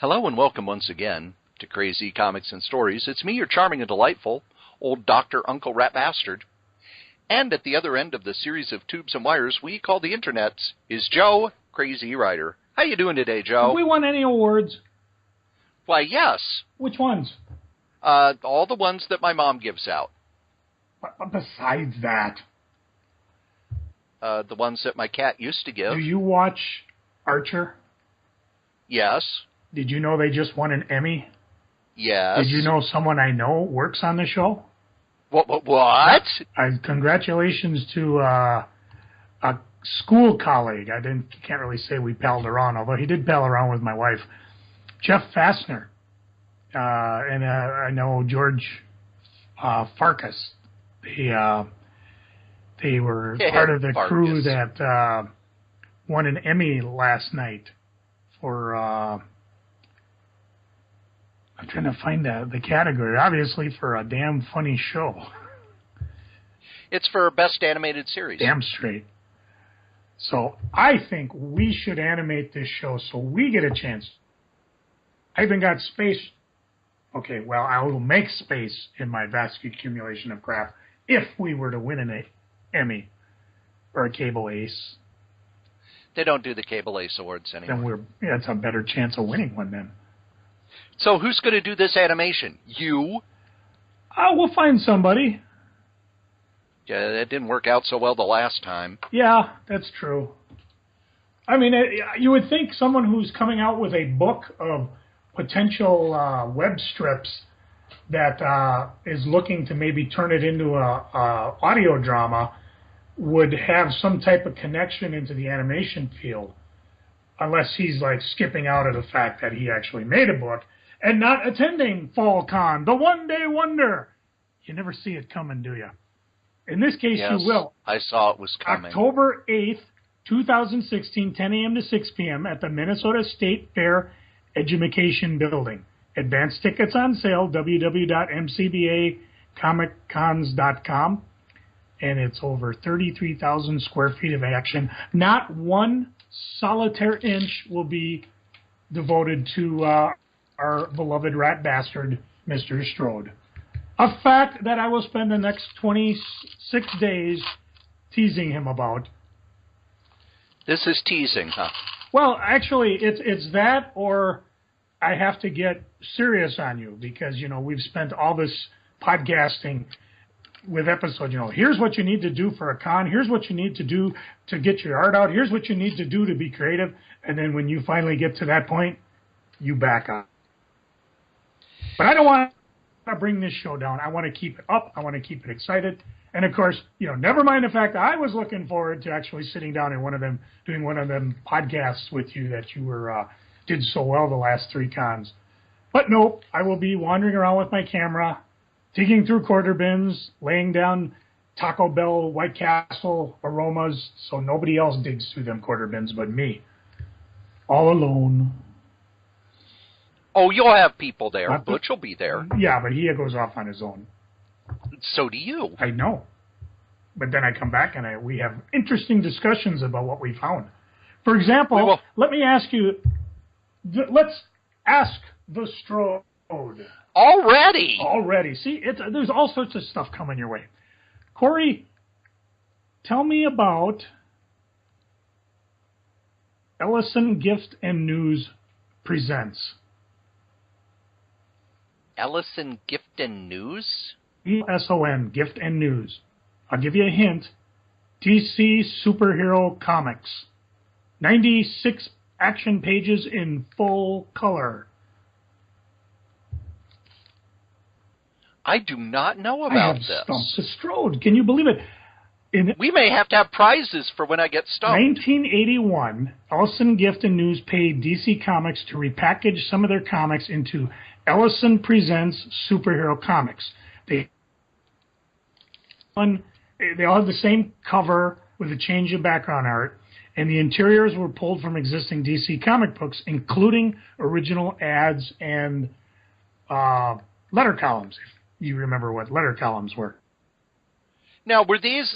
Hello and welcome once again to Crazy Comics and Stories. It's me, your charming and delightful old Dr. Uncle Rat Bastard. And at the other end of the series of tubes and wires we call the Internet is Joe, Crazy Writer. How you doing today, Joe? Have we won any awards? Why, yes. Which ones? All the ones that my mom gives out. But besides that, The ones that my cat used to give. do you watch Archer? Yes. Did you know they just won an Emmy? Yes. Did you know someone I know works on the show? What? Congratulations to a school colleague. I can't really say we palled around, although he did pal around with my wife. Jeff Fassner. And I know George Farkas. They were part of the crew that won an Emmy last night for... I'm trying to find the category. Obviously, for a damn funny show. It's for Best Animated Series. Damn straight. So I think we should animate this show so we get a chance. I even got space. Okay, well, I will make space in my vast accumulation of crap if we were to win an Emmy or a Cable Ace. They don't do the Cable Ace Awards anymore. Then it's a better chance of winning one then. So who's going to do this animation? You? We'll find somebody. Yeah, that didn't work out so well the last time. Yeah, that's true. I mean, you would think someone who's coming out with a book of potential web strips that is looking to maybe turn it into a audio drama would have some type of connection into the animation field, unless he's like skipping out of the fact that he actually made a book and not attending Fall Con, the one-day wonder. You never see it coming, do you? In this case, yes, you will. I saw it was coming. October 8th, 2016, 10 a.m. to 6 p.m. at the Minnesota State Fair Education Building. Advance tickets on sale, www.mcbacomiccons.com. And it's over 33,000 square feet of action. Not one solitary inch will be devoted to our beloved rat bastard, Mr. Strode. A fact that I will spend the next 26 days teasing him about. This is teasing, huh? Well, actually, it's that, or I have to get serious on you because, we've spent all this podcasting with episodes. Here's what you need to do for a con. Here's what you need to do to get your art out. Here's what you need to do to be creative. And then when you finally get to that point, you back up. But I don't want to bring this show down. I want to keep it up. I want to keep it excited. And of course, never mind the fact that I was looking forward to actually sitting down in doing one of them podcasts with you that you did so well the last 3 cons. But nope, I will be wandering around with my camera, digging through quarter bins, laying down Taco Bell, White Castle aromas, so nobody else digs through them quarter bins but me. All alone. Oh, you'll have people there. Butch will be there. Yeah, but he goes off on his own. So do you. I know. But then I come back and we have interesting discussions about what we found. For example, let me ask you, let's ask the Strode. Already. See, there's all sorts of stuff coming your way. Cory, tell me about Ellison Gift and News presents. Ellison Gift and News? ESON, Gift and News. I'll give you a hint. DC Superhero Comics. 96 action pages in full color. I do not know about this. Stumped the Strode. Can you believe it? We may have to have prizes for when I get stumped. 1981, Ellison Gift and News paid DC Comics to repackage some of their comics into Ellison Presents Superhero Comics. They all have the same cover with a change of background art, and the interiors were pulled from existing DC comic books, including original ads and letter columns, if you remember what letter columns were. Now, were these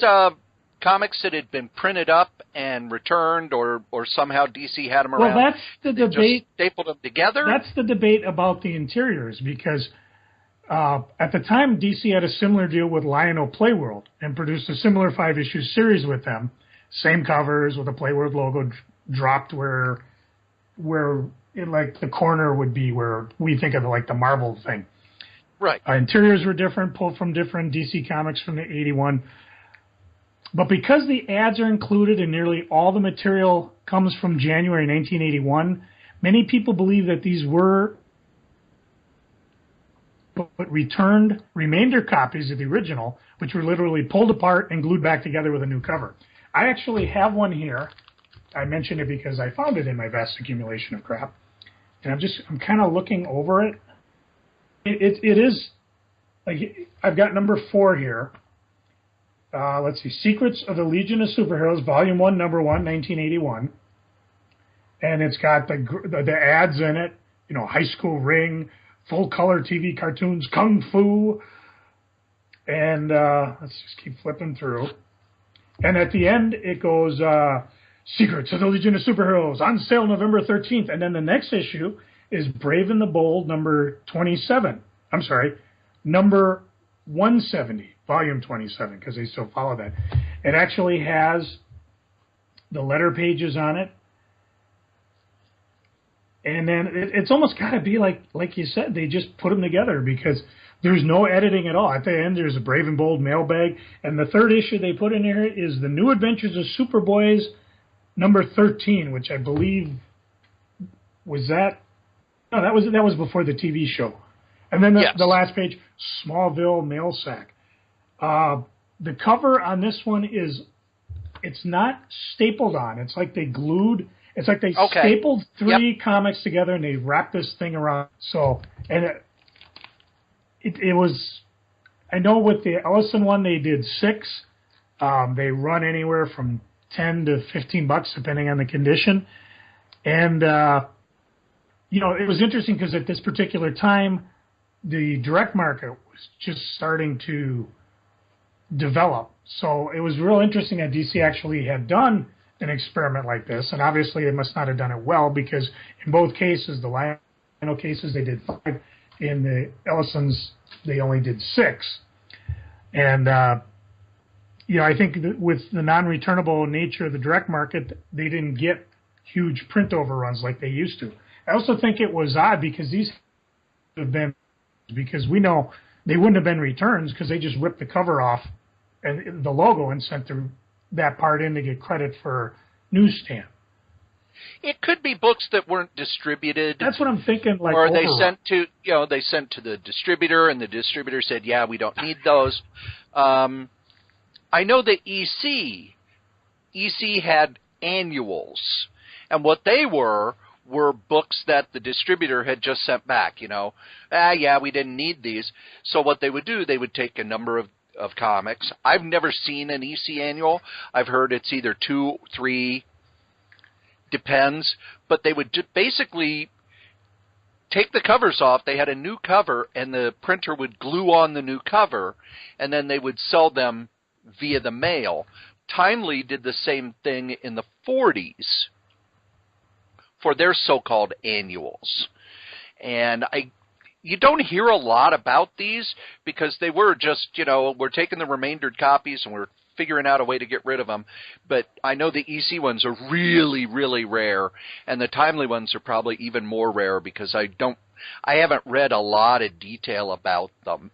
comics that had been printed up and returned, or somehow DC had them around? Well, that's the debate. Just stapled them together? That's the debate about the interiors, because at the time, DC had a similar deal with Lion-O Playworld and produced a similar 5-issue series with them. Same covers with a Playworld logo dropped where like the corner would be where we think of like the Marvel thing. Right. Interiors were different, pulled from different DC comics from the 81. But because the ads are included and nearly all the material comes from January 1981, many people believe that these were but returned remainder copies of the original, which were literally pulled apart and glued back together with a new cover. I actually have one here. I mentioned it because I found it in my vast accumulation of crap. And I'm kind of looking over it. It is, like, I've got number 4 here. Let's see, Secrets of the Legion of Superheroes, Volume 1, Number 1, 1981. And it's got the ads in it, you know, High School Ring, full-color TV cartoons, Kung Fu. And let's just keep flipping through. And at the end, it goes, Secrets of the Legion of Superheroes, on sale November 13th. And then the next issue is Brave and the Bold, number 27. I'm sorry, number 170, volume 27, because they still follow that. It actually has the letter pages on it. And then it's almost got to be like you said, they just put them together because there's no editing at all. At the end, there's a Brave and Bold mailbag. And the third issue they put in here is The New Adventures of Superboys, number 13, which I believe was that. No, that was before the TV show. And then the last page, Smallville Mail Sack. The cover on this one it's not stapled on. It's like they glued. It's like they stapled 3 comics together and they wrapped this thing around. So, and it was, I know with the Ellison one, they did 6. They run anywhere from $10 to $15 depending on the condition. And, you know, it was interesting because at this particular time, the direct market was just starting to develop. So it was real interesting that DC actually had done an experiment like this. And obviously they must not have done it well because in both cases, the Lion-O cases, they did 5. In the Ellisons, they only did 6. And, you know, I think that with the non-returnable nature of the direct market, they didn't get huge print overruns like they used to. I also think it was odd because these have been, because we know they wouldn't have been returns because they just ripped the cover off and the logo and sent that part in to get credit for Newsstand. It could be books that weren't distributed. That's what I'm thinking. Like, or they sent to the distributor, and the distributor said, "Yeah, we don't need those." I know the EC had annuals, and what they were books that the distributor had just sent back. You know, yeah, we didn't need these. So what they would do, they would take a number of comics. I've never seen an EC annual. I've heard it's either 2, 3. Depends, but they would basically take the covers off. They had a new cover, and the printer would glue on the new cover, and then they would sell them via the mail. Timely did the same thing in the 40s for their so-called annuals. And you don't hear a lot about these because they were just, you know, we're taking the remaindered copies and we're figuring out a way to get rid of them. But I know the EC ones are really, really rare, and the Timely ones are probably even more rare because I haven't read a lot of detail about them.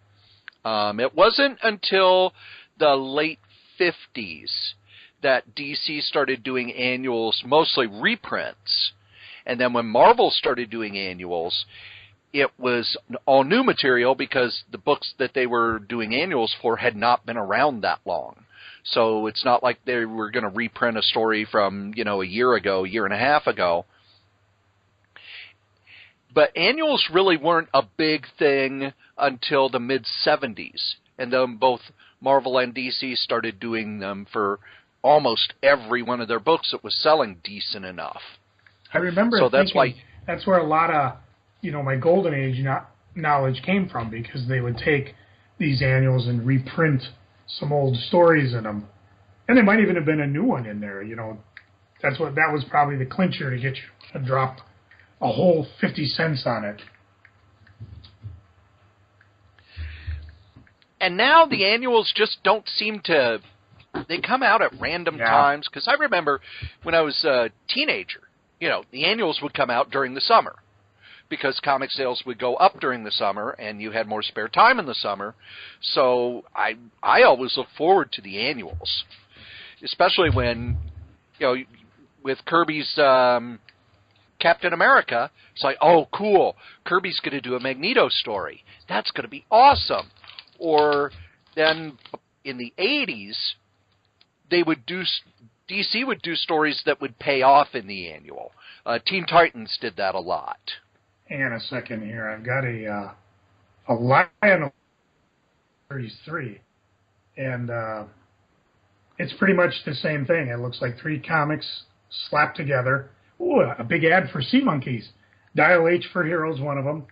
It wasn't until the late 50s that DC started doing annuals, mostly reprints. And then when Marvel started doing annuals, it was all new material because the books that they were doing annuals for had not been around that long. So it's not like they were going to reprint a story from, you know, a year and a half ago. But annuals really weren't a big thing until the mid-'70s. And then both Marvel and DC started doing them for almost every one of their books that was selling decent enough. I remember that's where a lot of, you know, my golden age knowledge came from, because they would take these annuals and reprint some old stories in them And there might even have been a new one in there, That was probably the clincher to get you to drop a whole 50 cents on it. And now the annuals just don't seem to... They come out at random times. Because I remember when I was a teenager, the annuals would come out during the summer. Because comic sales would go up during the summer, and you had more spare time in the summer. So I always look forward to the annuals. Especially when, with Kirby's Captain America, it's like, oh, cool, Kirby's going to do a Magneto story. That's going to be awesome. Or then in the 80s, DC would do stories that would pay off in the annual. Teen Titans did that a lot. Hang on a second here. I've got a Lion 33, and it's pretty much the same thing. It looks like 3 comics slapped together. Ooh, a big ad for Sea Monkeys. Dial H for Heroes, one of them.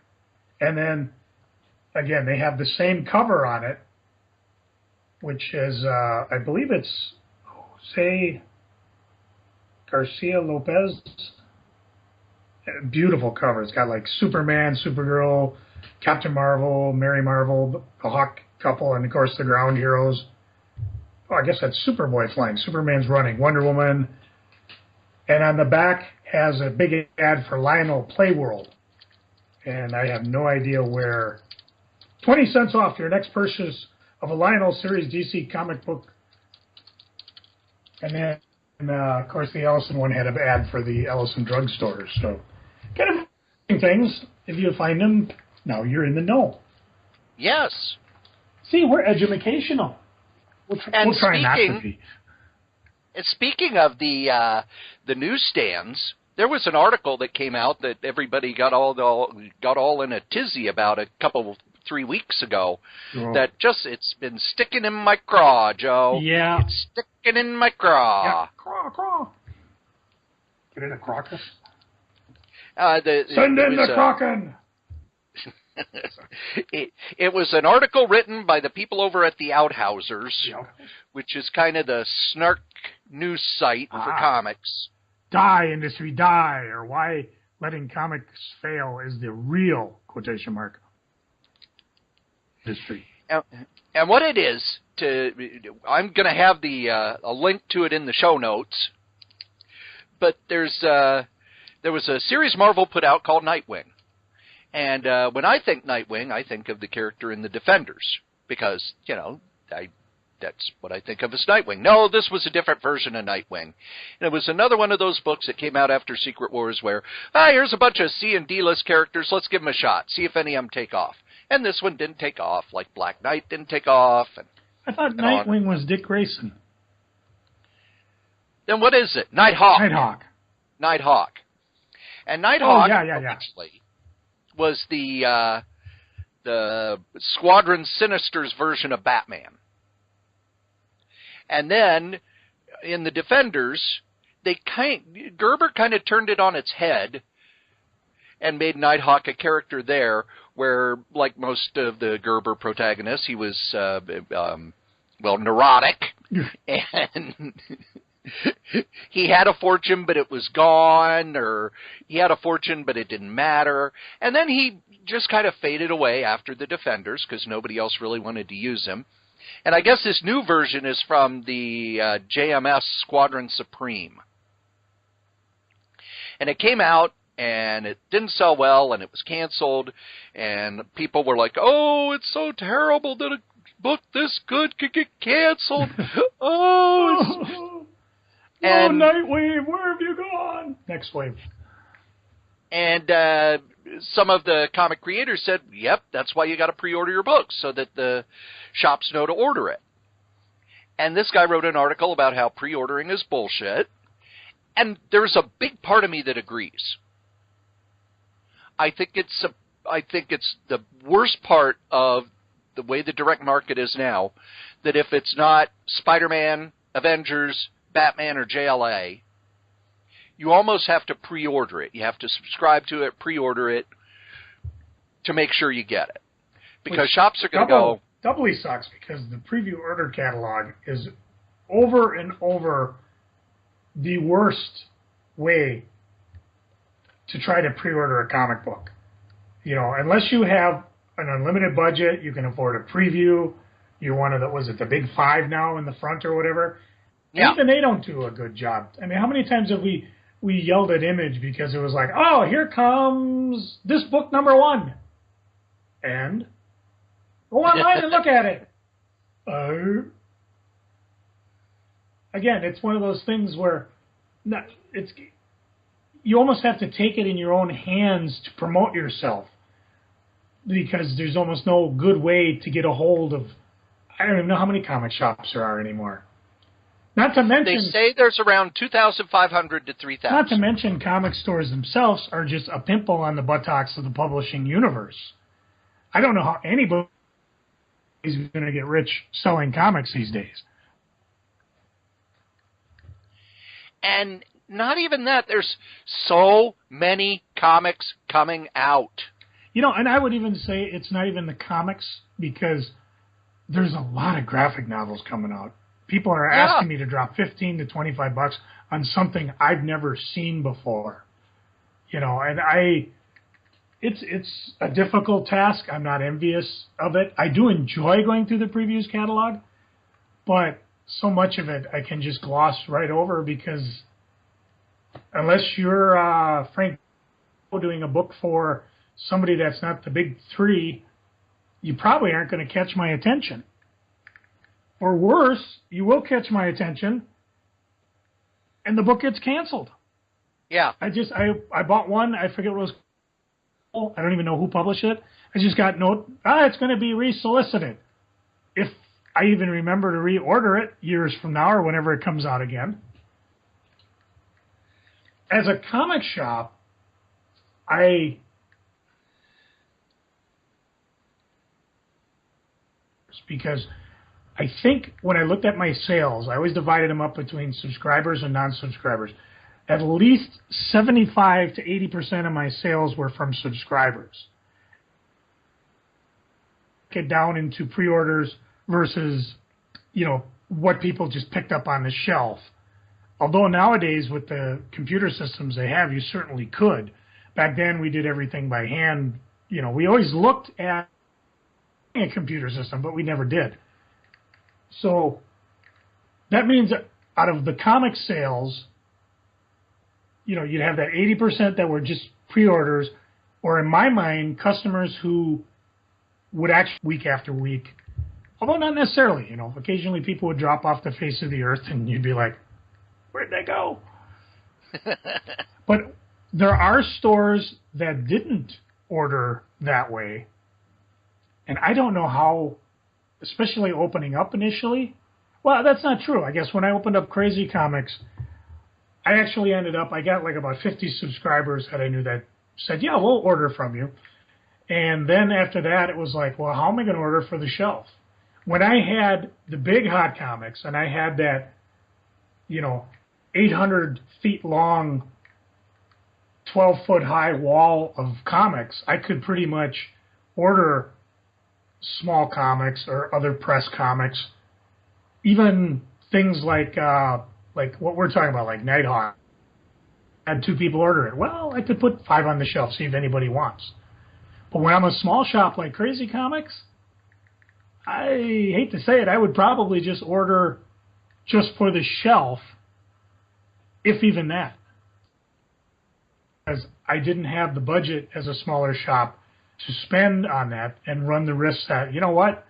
And then, again, they have the same cover on it, which is, I believe it's Jose Garcia Lopez. Beautiful cover. It's got like Superman, Supergirl, Captain Marvel, Mary Marvel, the Hawk couple, and of course the ground heroes. Oh, I guess that's Superboy flying. Superman's running. Wonder Woman. And on the back has a big ad for Lionel Playworld. And I have no idea where. 20 cents off your next purchase of a Lionel Series DC comic book. And then, of course, the Ellison one had an ad for the Ellison drugstore. So, kind of things. If you find them, now you're in the know. Yes. See, we're educational. We'll try not to be. And speaking of the newsstands, there was an article that came out that everybody got all in a tizzy about 3 weeks ago. Oh. That it's been sticking in my craw, Joe. Yeah. It's sticking in my craw. Yeah, craw. Get in a crocus. Send in the Kraken! It was an article written by the people over at the Outhousers, which is kind of the snark news site for comics. Die, industry, die, or why letting comics fail is the real quotation mark industry. And what it is, I'm going to have a link to it in the show notes, but there was a series Marvel put out called Nightwing. And when I think Nightwing, I think of the character in the Defenders, because, that's what I think of as Nightwing. No, this was a different version of Nightwing. And it was another one of those books that came out after Secret Wars where, here's a bunch of C and D-list characters, let's give them a shot, see if any of them take off. And this one didn't take off, like Black Knight didn't take off. I thought Nightwing was Dick Grayson. Then what is it? Nighthawk. Nighthawk. And Nighthawk actually was the Squadron Sinister's version of Batman. And then in the Defenders, Gerber kind of turned it on its head and made Nighthawk a character there where, like most of the Gerber protagonists, he was, neurotic. And he had a fortune, but it was gone, or he had a fortune, but it didn't matter. And then he just kind of faded away after the Defenders because nobody else really wanted to use him. And I guess this new version is from the JMS Squadron Supreme. And it came out, and it didn't sell well, and it was canceled, and people were like, oh, it's so terrible that a book this good could get canceled. And Nightwave, where have you gone? Next wave. And some of the comic creators said, yep, that's why you got to pre-order your books, so that the shops know to order it. And this guy wrote an article about how pre-ordering is bullshit. And there's a big part of me that agrees. I think it's the worst part of the way the direct market is now, that if it's not Spider-Man, Avengers, Batman, or JLA, you almost have to pre-order it. You have to subscribe to it, pre-order it, to make sure you get it. Because shops are going to go... Doubly sucks, because the preview order catalog is over and over the worst way to try to pre-order a comic book. You know, unless you have an unlimited budget, you can afford a preview. You're one of the, was it the big five now in the front or whatever? Yeah. Even they don't do a good job. I mean, how many times have we yelled at Image because it was like, oh, here comes this book number 1. And go online and look at it. Again, it's one of those things where you almost have to take it in your own hands to promote yourself, because there's almost no good way to get a hold of. I don't even know how many comic shops there are anymore. Not to mention, they say there's around 2,500 to 3,000. Not to mention, comic stores themselves are just a pimple on the buttocks of the publishing universe. I don't know how anybody is going to get rich selling comics these days. And not even that. There's so many comics coming out. You know, and I would even say it's not even the comics, because there's a lot of graphic novels coming out. People are asking me to drop $15 to $25 on something I've never seen before. You know, and it's a difficult task. I'm not envious of it. I do enjoy going through the previews catalog, but so much of it I can just gloss right over, because unless you're Frank doing a book for somebody that's not the big three, you probably aren't going to catch my attention. Or worse, you will catch my attention and the book gets canceled. Yeah. I bought one, I forget what it was. I don't even know who published it. I just got note, it's going to be resolicited. If I even remember to reorder it years from now or whenever it comes out again. As a comic shop, because I think when I looked at my sales, I always divided them up between subscribers and non-subscribers. At least 75 to 80% of my sales were from subscribers. Get down into pre-orders versus, you know, what people just picked up on the shelf. Although nowadays with the computer systems they have, you certainly could. Back then we did everything by hand. You know, we always looked at a computer system, but we never did. So that means that out of the comic sales, you know, you'd have that 80% that were just pre-orders, or in my mind, customers who would actually week after week, although not necessarily, you know, occasionally people would drop off the face of the earth and you'd be like, where'd they go? But there are stores that didn't order that way. And I don't know how, especially opening up initially. Well, that's not true. I guess when I opened up Crazy Comics, I actually I got like about 50 subscribers that I knew that said, yeah, we'll order from you. And then after that, it was like, well, how am I going to order for the shelf? When I had the big hot comics and I had that, you know, 800 feet long, 12-foot high wall of comics, I could pretty much order small comics or other press comics, even things like what we're talking about, like Nighthawk. Had 2 people order it. Well, I could put 5 on the shelf, see if anybody wants. But when I'm a small shop like Crazy Comics, I hate to say it, I would probably just order just for the shelf, if even that. Because I didn't have the budget as a smaller shop to spend on that and run the risk that, you know what,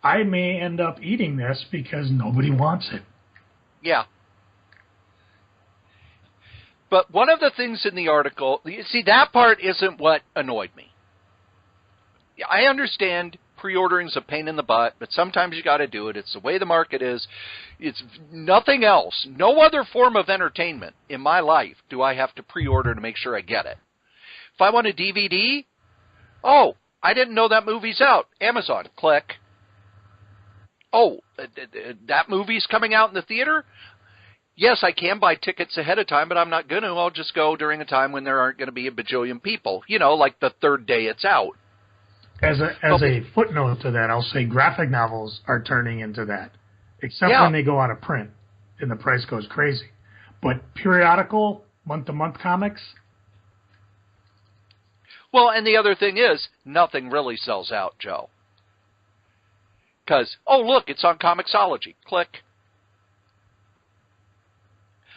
I may end up eating this because nobody wants it. Yeah. But one of the things in the article, you see, that part isn't what annoyed me. I understand pre-ordering's a pain in the butt, but sometimes you got to do it. It's the way the market is. It's nothing else. No other form of entertainment in my life do I have to pre-order to make sure I get it. If I want a DVD, oh, I didn't know that movie's out. Amazon, click. Oh, that movie's coming out in the theater? Yes, I can buy tickets ahead of time, but I'm not going to. I'll just go during a time when there aren't going to be a bajillion people. You know, like the third day it's out. As a footnote to that, I'll say graphic novels are turning into that. except when they go out of print and the price goes crazy. But periodical, month-to-month comics? Well, and the other thing is, nothing really sells out, Joe. Because, oh, look, it's on Comixology. Click.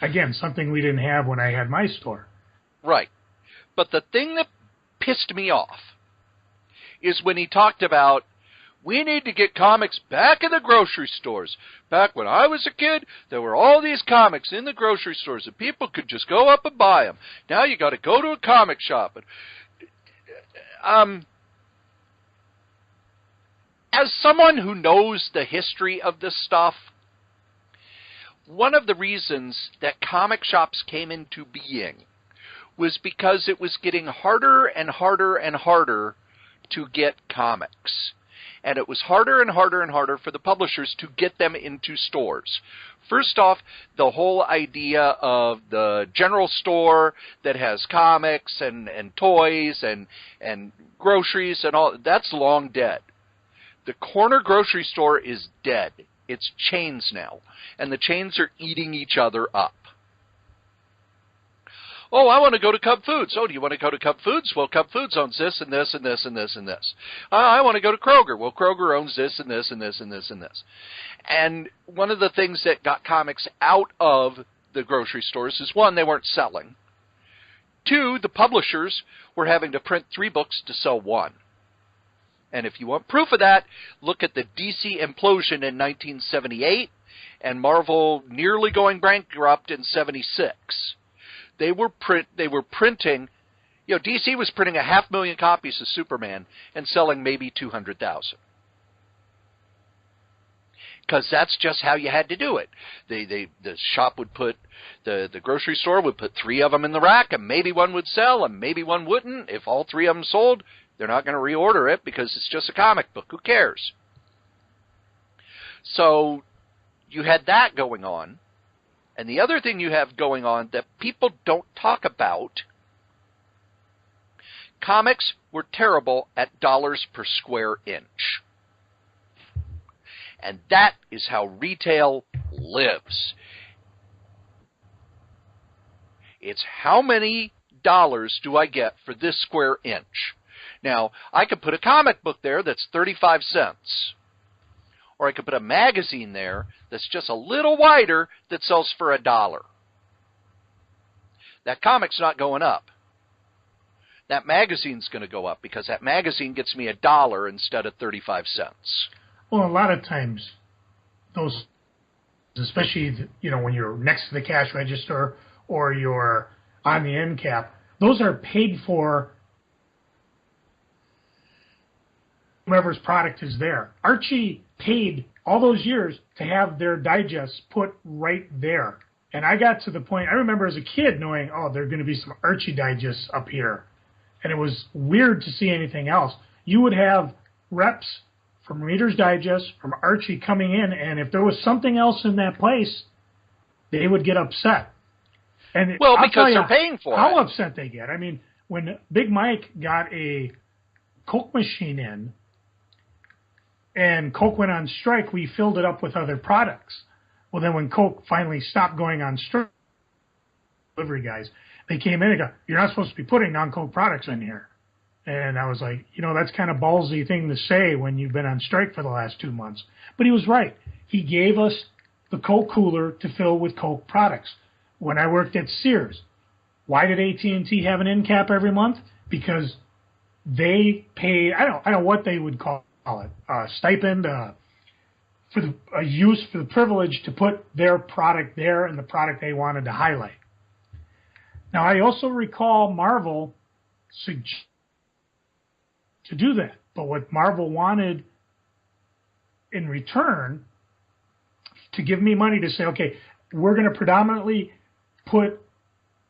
Again, something we didn't have when I had my store. Right. But the thing that pissed me off is when he talked about, we need to get comics back in the grocery stores. Back when I was a kid, there were all these comics in the grocery stores and people could just go up and buy them. Now you got to go to a comic shop. As someone who knows the history of this stuff, one of the reasons that comic shops came into being was because it was getting harder and harder and harder to get comics. And it was harder and harder and harder for the publishers to get them into stores. First off, the whole idea of the general store that has comics and toys and groceries and all, that's long dead. The corner grocery store is dead. It's chains now. And the chains are eating each other up. Oh, I want to go to Cub Foods. Oh, do you want to go to Cub Foods? Well, Cub Foods owns this and this and this and this and this. I want to go to Kroger. Well, Kroger owns this and this and this and this and this. And one of the things that got comics out of the grocery stores is, one, they weren't selling. Two, the publishers were having to print 3 books to sell 1. And if you want proof of that, look at the DC implosion in 1978 and Marvel nearly going bankrupt in 76. They were printing, DC was printing 500,000 copies of Superman and selling maybe 200,000. Because that's just how you had to do it. The shop would put, the grocery store would put 3 of them in the rack, and maybe one would sell, and maybe one wouldn't. If all 3 of them sold, they're not going to reorder it because it's just a comic book. Who cares? So you had that going on. And the other thing you have going on that people don't talk about, comics were terrible at dollars per square inch. And that is how retail lives. It's how many dollars do I get for this square inch? Now, I could put a comic book there that's 35 cents. Or I could put a magazine there that's just a little wider that sells for $1. That comic's not going up. That magazine's going to go up because that magazine gets me $1 instead of 35 cents. Well, a lot of times, those, especially when you're next to the cash register or you're on the end cap, those are paid for whoever's product is there. Archie paid all those years to have their digests put right there. And I got to the point, I remember as a kid knowing, oh, there are going to be some Archie digests up here. And it was weird to see anything else. You would have reps from Reader's Digest, from Archie coming in, and if there was something else in that place, they would get upset. And well, because they're paying for it. How upset they get. I mean, when Big Mike got a Coke machine in, and Coke went on strike, we filled it up with other products. Well, then when Coke finally stopped going on strike, delivery guys, they came in and go, you're not supposed to be putting non-Coke products in here. And I was like, that's kind of ballsy thing to say when you've been on strike for the last 2 months. But he was right. He gave us the Coke cooler to fill with Coke products. When I worked at Sears, why did AT&T have an end cap every month? Because they paid, I don't know what they would call it, stipend for the use for the privilege to put their product there and the product they wanted to highlight. Now, I also recall Marvel to do that, but what Marvel wanted in return to give me money to say, okay, we're going to predominantly put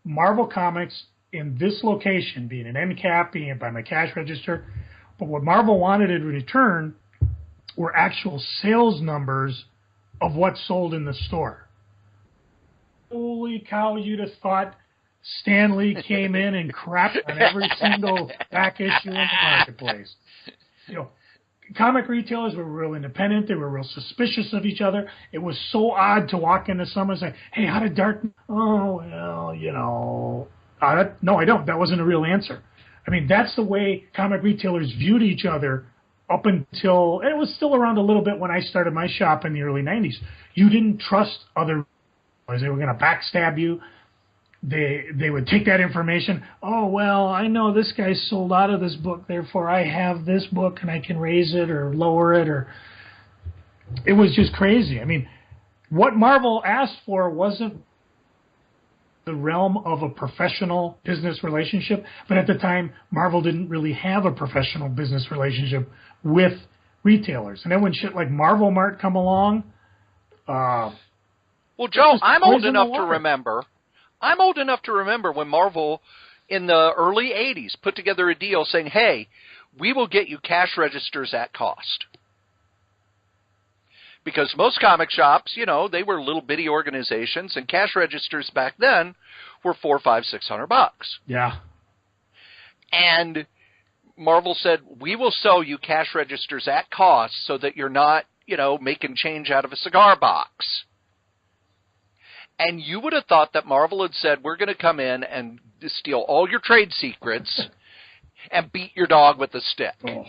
Marvel comics in this location, being an end cap, being by my cash register. But what Marvel wanted in return were actual sales numbers of what sold in the store. Holy cow, you'd have thought Stan Lee came in and crapped on every single back issue in the marketplace. comic retailers were real independent. They were real suspicious of each other. It was so odd to walk into someone and say, hey, how did Dark... Oh, well, you know... no, I don't. That wasn't a real answer. I mean, that's the way comic retailers viewed each other up until... It was still around a little bit when I started my shop in the early 90s. You didn't trust other... They were going to backstab you. They would take that information. Oh, well, I know this guy sold out of this book, therefore I have this book and I can raise it or lower it. Or it was just crazy. I mean, what Marvel asked for wasn't the realm of a professional business relationship, but at the time, Marvel didn't really have a professional business relationship with retailers. And then when shit like Marvel Mart come along... well, Joe, I'm old enough to remember... I'm old enough to remember when Marvel, in the early 80s, put together a deal saying, hey, we will get you cash registers at cost. Because most comic shops, you know, they were little bitty organizations, and cash registers back then were $400, $500, $600. Yeah. And Marvel said, we will sell you cash registers at cost so that you're not, you know, making change out of a cigar box. And you would have thought that Marvel had said, we're going to come in and steal all your trade secrets and beat your dog with a stick. Oh.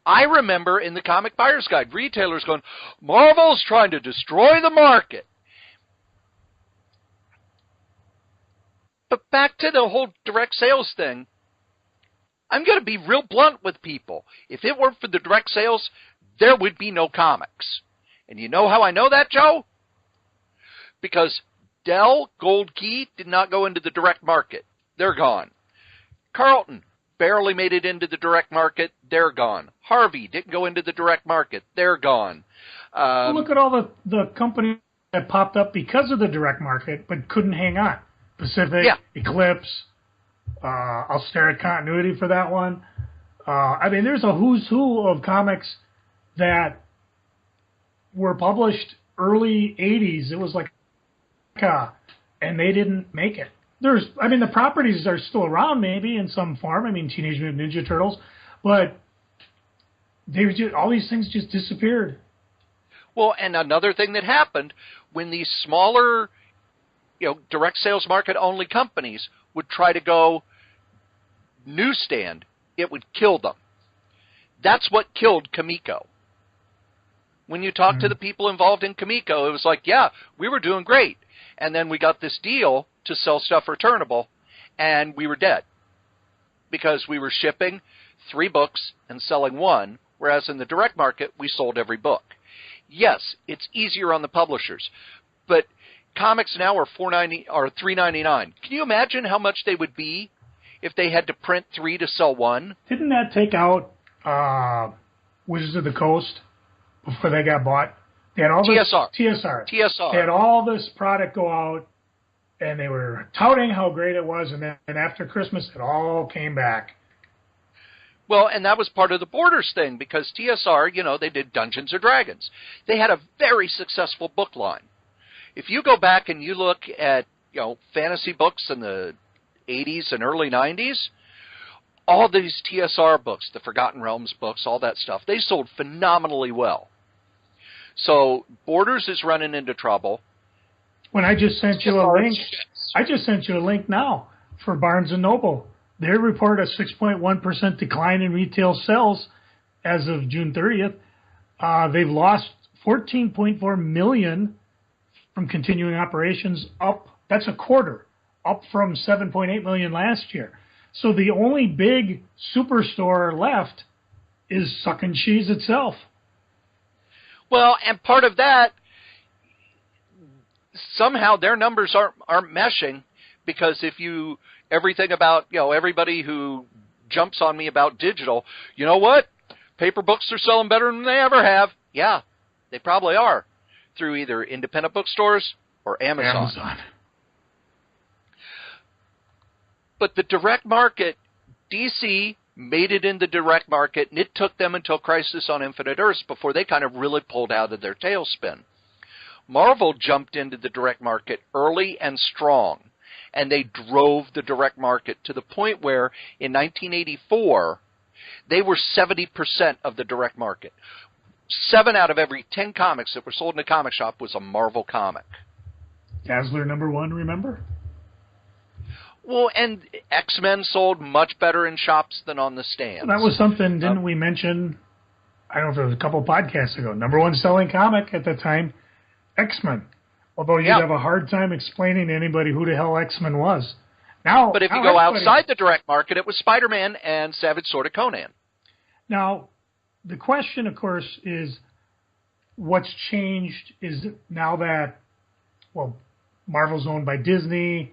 I remember in the Comic Buyer's Guide, retailers going, Marvel's trying to destroy the market. But back to the whole direct sales thing, I'm going to be real blunt with people. If it weren't for the direct sales, there would be no comics. And you know how I know that, Joe? Because Dell, Gold Key did not go into the direct market. They're gone. Carlton barely made it into the direct market. They're gone. Harvey didn't go into the direct market. They're gone. Look at all the companies that popped up because of the direct market but couldn't hang on. Pacific, yeah. Eclipse, I'll stare at continuity for that one. I mean, there's a who's who of comics that were published early 80s. It was like and they didn't make it. The properties are still around maybe in some form. I mean, Teenage Mutant Ninja Turtles, but all these things just disappeared. Well, and another thing that happened when these smaller, you know, direct sales market only companies would try to go newsstand, it would kill them. That's what killed Comico. When you talk to the people involved in Comico, it was like, yeah, we were doing great. And then we got this deal to sell stuff returnable, and we were dead. Because we were shipping 3 books and selling 1, whereas in the direct market, we sold every book. Yes, it's easier on the publishers, but comics now are $3.99. Can you imagine how much they would be if they had to print 3 to sell 1? Didn't that take out Wizards of the Coast before they got bought? They had all this TSR. They had all this product go out, and they were touting how great it was, and then after Christmas, it all came back. Well, and that was part of the Borders thing, because TSR, you know, they did Dungeons & Dragons. They had a very successful book line. If you go back and you look at, you know, fantasy books in the 80s and early 90s, all these TSR books, the Forgotten Realms books, all that stuff, they sold phenomenally well. So Borders is running into trouble. When I just sent you a link now for Barnes & Noble. They report a 6.1% decline in retail sales as of June 30th. They've lost $14.4 million from continuing operations, up. That's a quarter, up from $7.8 million last year. So the only big superstore left is Suck and Cheese itself. Well, and part of that, somehow their numbers aren't meshing, because if you, everything about, you know, everybody who jumps on me about digital, you know what? Paper books are selling better than they ever have. Yeah, they probably are, through either independent bookstores or Amazon. But the direct market, DC made it in the direct market, and it took them until Crisis on Infinite Earths before they kind of really pulled out of their tailspin. Marvel jumped into the direct market early and strong, and they drove the direct market to the point where in 1984, They were 70% of the direct market. 7 out of every 10 comics that were sold in a comic shop was a Marvel comic. Dazzler #1, remember? Well, and X-Men sold much better in shops than on the stands. That was something, didn't we mention, I don't know if it was a couple of podcasts ago, #1 selling comic at the time, X-Men. Although you'd have a hard time explaining to anybody who the hell X-Men was. But if you go outside the direct market, it was Spider-Man and Savage Sword of Conan. Now, the question, of course, is what's changed is now that, well, Marvel's owned by Disney.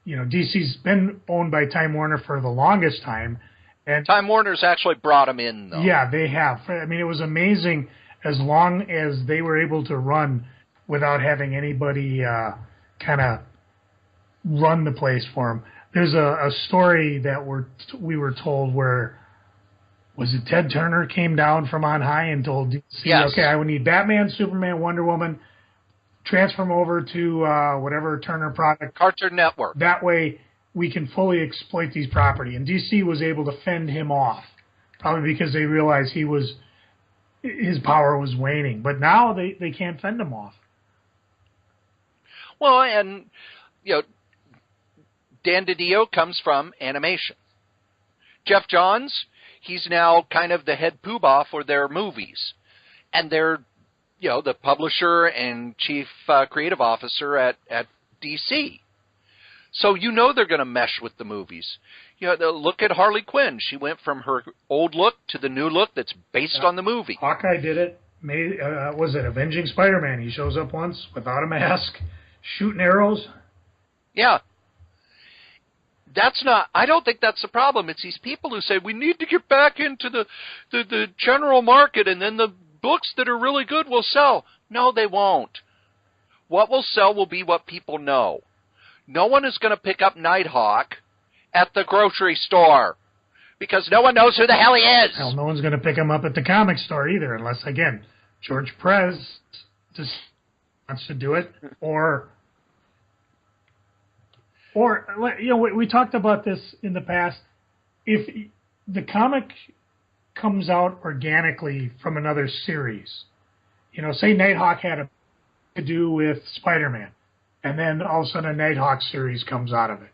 You know, DC's been owned by Time Warner for the longest time. And Time Warner's actually brought them in, though. Yeah, they have. I mean, it was amazing as long as they were able to run without having anybody kind of run the place for them. There's a story that we were told where, was it Ted Turner came down from on high and told DC, okay, I would need Batman, Superman, Wonder Woman, transfer them over to whatever Turner product. Cartoon Network. That way we can fully exploit these property. And DC was able to fend him off, probably because they realized his power was waning. But now they can't fend him off. Well, and, you know, Dan DiDio comes from animation. Jeff Johns, he's now kind of the head poobah for their movies. And they're, you know, the publisher and chief creative officer at DC. So you know they're going to mesh with the movies. You know, look at Harley Quinn. She went from her old look to the new look that's based on the movie. Hawkeye did it. Was it Avenging Spider-Man? He shows up once without a mask, shooting arrows. Yeah. I don't think that's the problem. It's these people who say, we need to get back into the general market, and then the books that are really good will sell. No, they won't. What will sell will be what people know. No one is going to pick up Nighthawk at the grocery store because no one knows who the hell he is. Hell, no one's going to pick him up at the comic store either, unless, again, George Perez just wants to do it, or you know, we talked about this in the past. If the comic comes out organically from another series, you know, say Nighthawk had to do with Spider-Man, and then all of a sudden a Nighthawk series comes out of it.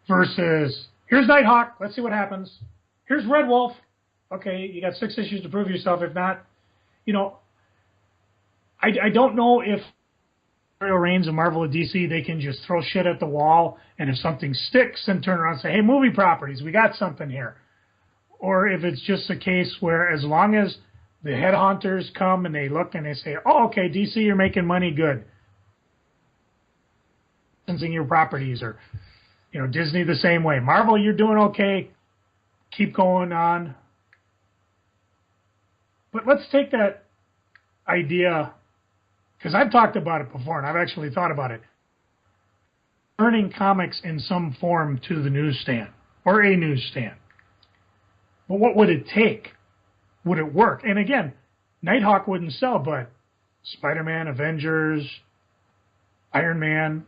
Versus, here's Nighthawk, let's see what happens. Here's Red Wolf. Okay, you got 6 issues to prove yourself. If not, you know, I don't know if reigns of Marvel or DC, they can just throw shit at the wall, and if something sticks, then turn around and say, hey, movie properties, we got something here. Or if it's just a case where as long as the headhunters come and they look and they say, oh, okay, DC, you're making money, good. Licensing your properties, or, you know, Disney the same way. Marvel, you're doing okay, keep going on. But let's take that idea, because I've talked about it before, and I've actually thought about it. Turning comics in some form to the newsstand, or a newsstand. But what would it take? Would it work? And again, Nighthawk wouldn't sell, but Spider-Man, Avengers, Iron Man,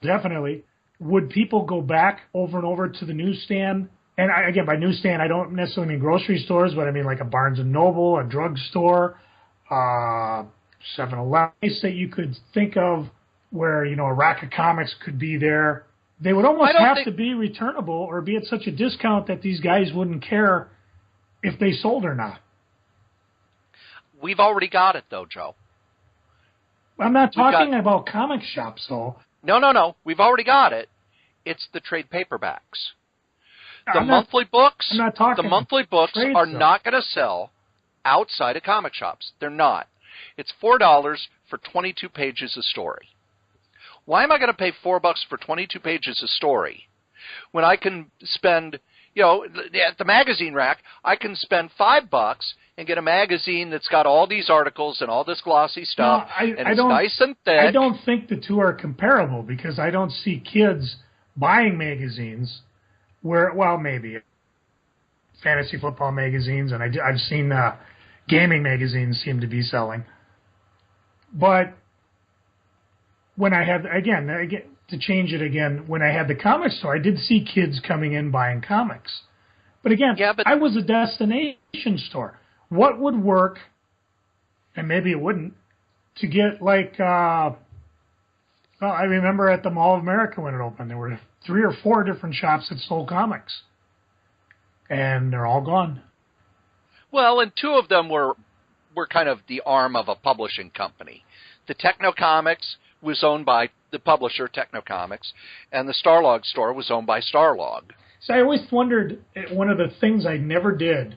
definitely. Would people go back over and over to the newsstand? And again, by newsstand, I don't necessarily mean grocery stores, but I mean like a Barnes & Noble, a drugstore, 7-Eleven, place that you could think of where, you know, a rack of comics could be there. They would almost have to be returnable or be at such a discount that these guys wouldn't care if they sold or not. We've already got it, though, Joe. I'm not talking about comic shops, though. No. We've already got it. It's the trade paperbacks. The monthly books are not going to sell outside of comic shops. They're not. It's $4 for 22 pages of story. Why am I going to pay $4 for 22 pages of story when I can spend, you know, at the magazine rack, I can spend $5 and get a magazine that's got all these articles and all this glossy stuff, and it's nice and thick. I don't think the two are comparable because I don't see kids buying magazines where, well, maybe fantasy football magazines, and I've seen gaming magazines seem to be selling. But when I have, again, to change it again, when I had the comic store, I did see kids coming in buying comics. But again, I was a destination store. What would work, and maybe it wouldn't, to get like, I remember at the Mall of America when it opened, there were 3 or 4 different shops that sold comics. And they're all gone. Well, and 2 of them were kind of the arm of a publishing company. The Techno Comics was owned by the publisher, Techno Comics, and the Starlog store was owned by Starlog. So I always wondered, one of the things I never did,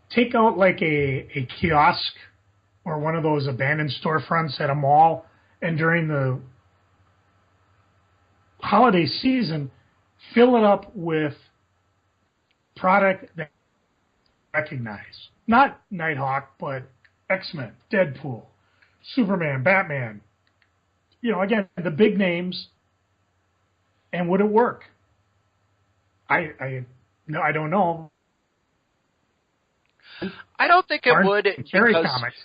take out like a kiosk or one of those abandoned storefronts at a mall, and during the holiday season, fill it up with product that I recognize. Not Nighthawk, but X-Men, Deadpool, Superman, Batman. Again, the big names. And would it work? I don't know. I don't think it would. Carry comics.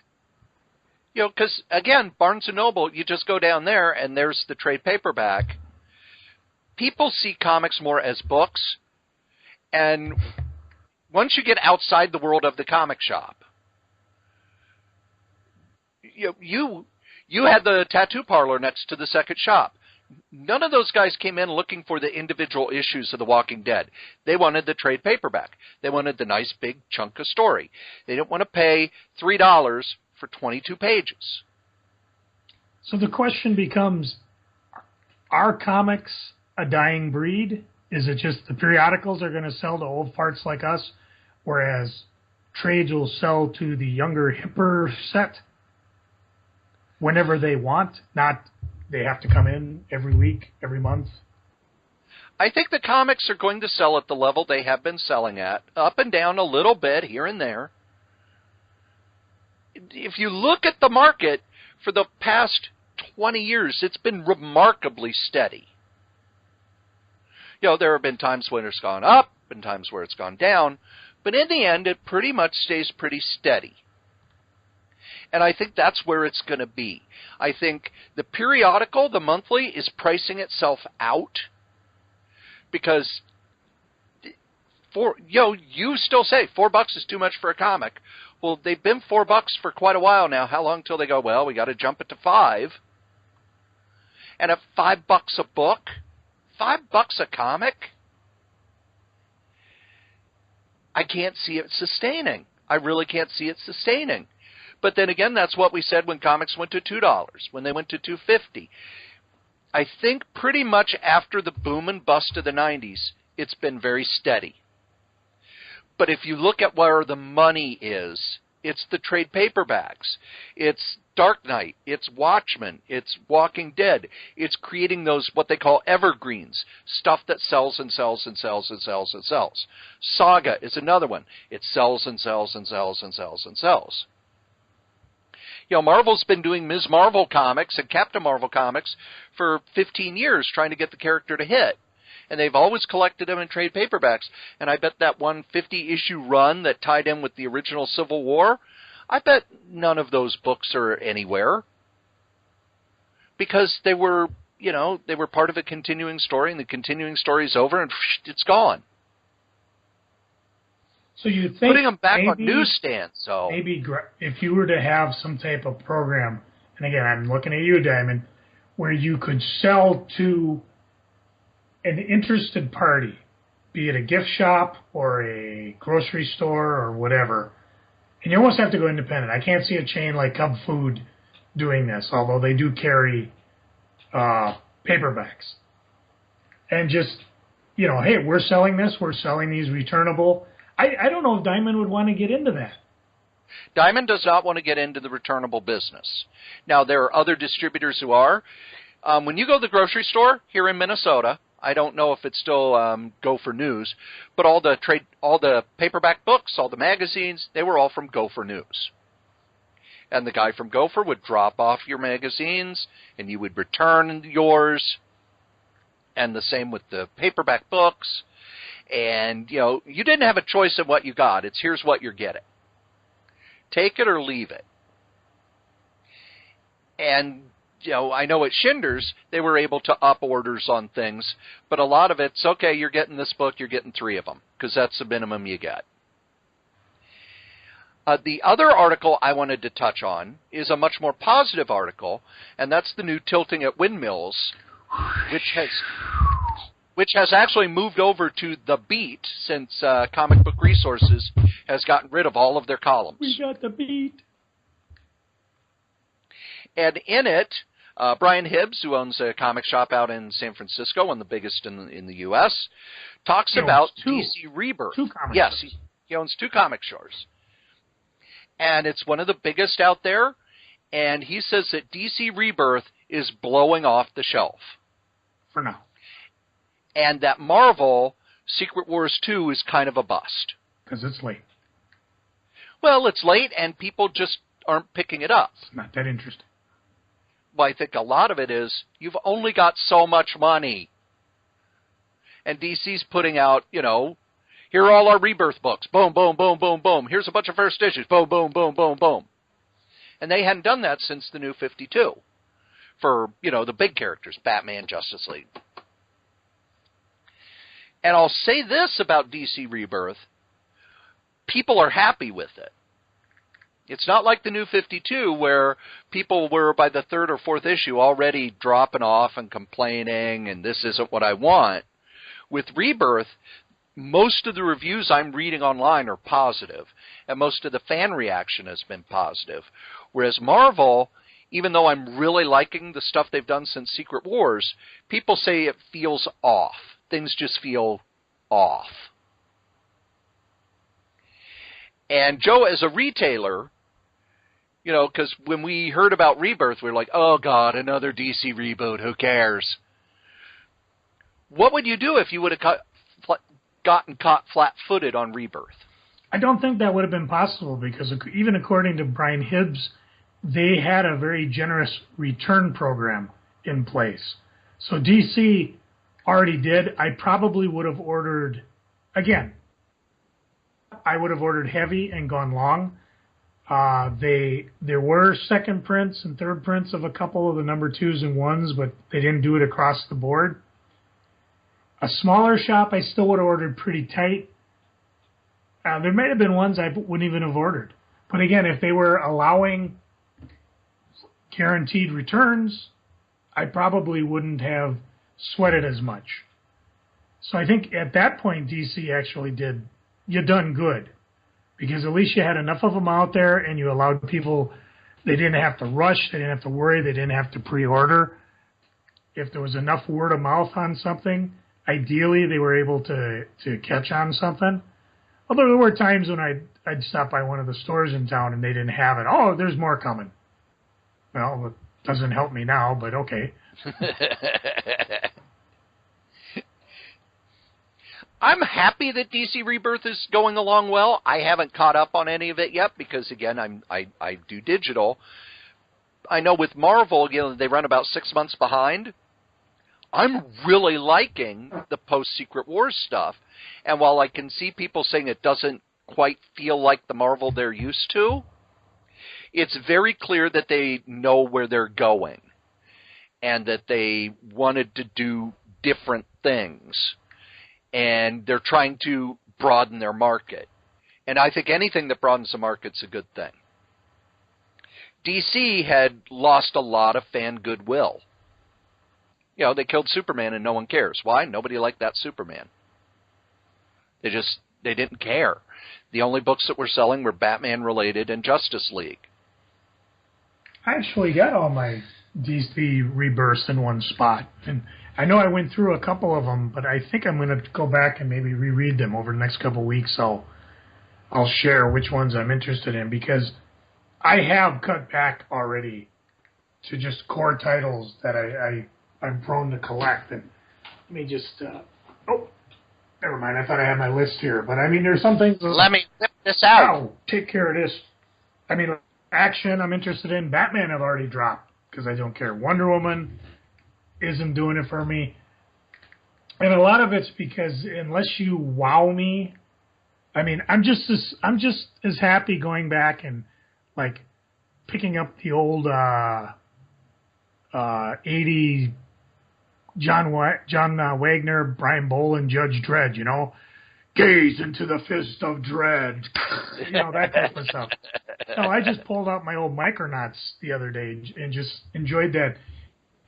Because, again, Barnes & Noble, you just go down there, and there's the trade paperback. People see comics more as books, and once you get outside the world of the comic shop, you had the tattoo parlor next to the second shop. None of those guys came in looking for the individual issues of The Walking Dead. They wanted the trade paperback. They wanted the nice big chunk of story. They didn't want to pay $3 for 22 pages. So the question becomes, are comics a dying breed? Is it just the periodicals are going to sell to old farts like us, whereas trades will sell to the younger, hipper set whenever they want, not they have to come in every week, every month? I think the comics are going to sell at the level they have been selling at, up and down a little bit here and there. If you look at the market for the past 20 years, it's been remarkably steady. There have been times when it's gone up and times where it's gone down, but in the end, it pretty much stays pretty steady. And I think that's where it's going to be. I think the periodical, the monthly, is pricing itself out because you still say $4 is too much for a comic. Well, they've been $4 for quite a while now. How long till they go, well, we got to jump it to $5? And at $5 a book, $5 a comic, I can't see it sustaining. I really can't see it sustaining. But then again, that's what we said when comics went to $2, when they went to $2.50. I think pretty much after the boom and bust of the 90s, it's been very steady. But if you look at where the money is, it's the trade paperbacks. It's Dark Knight. It's Watchmen. It's Walking Dead. It's creating those, what they call evergreens, stuff that sells and sells and sells and sells and sells. Saga is another one. It sells and sells and sells and sells and sells. Marvel's been doing Ms. Marvel comics and Captain Marvel comics for 15 years trying to get the character to hit. And they've always collected them in trade paperbacks. And I bet that 150-issue run that tied in with the original Civil War, I bet none of those books are anywhere. Because they were part of a continuing story, and the continuing story's over, and it's gone. So you think putting them back on newsstands, so maybe if you were to have some type of program, and again, I'm looking at you, Diamond, where you could sell to an interested party, be it a gift shop or a grocery store or whatever, and you almost have to go independent. I can't see a chain like Cub Food doing this, although they do carry paperbacks. And just, hey, we're selling this, we're selling these returnable. I don't know if Diamond would want to get into that. Diamond does not want to get into the returnable business. Now, there are other distributors who are. When you go to the grocery store here in Minnesota, I don't know if it's still Gopher News, but all the paperback books, all the magazines, they were all from Gopher News. And the guy from Gopher would drop off your magazines, and you would return yours, and the same with the paperback books. And, you didn't have a choice of what you got. It's here's what you're getting. Take it or leave it. And I know at Shinder's, they were able to up orders on things, but a lot of it's, okay, you're getting this book, you're getting 3 of them, because that's the minimum you get. The other article I wanted to touch on is a much more positive article, and that's the new Tilting at Windmills, which has actually moved over to The Beat since Comic Book Resources has gotten rid of all of their columns. We got The Beat. And in it, Brian Hibbs, who owns a comic shop out in San Francisco, one of the biggest in the U.S., talks about DC Rebirth. 2 comic stores. He owns 2 comic stores. And it's one of the biggest out there, and he says that DC Rebirth is blowing off the shelf. For now. And that Marvel Secret Wars 2 is kind of a bust. Because it's late. Well, it's late, and people just aren't picking it up. It's not that interesting. Well, I think a lot of it is you've only got so much money. And DC's putting out, here are all our Rebirth books. Boom, boom, boom, boom, boom. Here's a bunch of first issues. Boom, boom, boom, boom, boom. And they hadn't done that since the New 52 for, the big characters, Batman, Justice League. And I'll say this about DC Rebirth. People are happy with it. It's not like the New 52 where people were, by the 3rd or 4th issue, already dropping off and complaining, and this isn't what I want. With Rebirth, most of the reviews I'm reading online are positive, and most of the fan reaction has been positive. Whereas Marvel, even though I'm really liking the stuff they've done since Secret Wars, people say it feels off. Things just feel off. And Joe, as a retailer, because when we heard about Rebirth, we were like, oh, God, another DC reboot, who cares? What would you do if you would have gotten caught flat-footed on Rebirth? I don't think that would have been possible, because even according to Brian Hibbs, they had a very generous return program in place. So DC already did. I probably would have ordered, again, I would have ordered heavy and gone long. There were second prints and third prints of a couple of the number 2s and 1s, but they didn't do it across the board. A smaller shop, I still would have ordered pretty tight. There may have been ones I wouldn't even have ordered. But again, if they were allowing guaranteed returns, I probably wouldn't have sweated as much. So I think at that point, DC actually you done good. Because at least you had enough of them out there, and you allowed people, they didn't have to rush, they didn't have to worry, they didn't have to pre-order. If there was enough word of mouth on something, ideally they were able to catch on something. Although there were times when I'd stop by one of the stores in town and they didn't have it. Oh, there's more coming. Well, it doesn't help me now, but okay. I'm happy that DC Rebirth is going along well. I haven't caught up on any of it yet because, again, I do digital. I know with Marvel, they run about 6 months behind. I'm really liking the post-Secret Wars stuff. And while I can see people saying it doesn't quite feel like the Marvel they're used to, it's very clear that they know where they're going and that they wanted to do different things. And they're trying to broaden their market. And I think anything that broadens the market's a good thing. DC had lost a lot of fan goodwill. They killed Superman and no one cares. Why? Nobody liked that Superman. They didn't care. The only books that were selling were Batman-related and Justice League. I actually got all my DC Rebirths in one spot. And I know I went through a couple of them, but I think I'm going to go back and maybe reread them over the next couple of weeks. So I'll share which ones I'm interested in, because I have cut back already to just core titles that I'm prone to collect. And let me just, never mind. I thought I had my list here, but I mean, there's some things. Let me whip this out. Oh, take care of this. I mean, action I'm interested in. Batman I've already dropped because I don't care. Wonder Woman isn't doing it for me. And a lot of it's because unless you wow me, I mean, I'm just as happy going back and like picking up the old 80 John Wagner, Brian Boland, Judge Dredd, you know. Gaze into the fist of dread. You know, that type of stuff. No, I just pulled out my old Micronauts the other day and just enjoyed that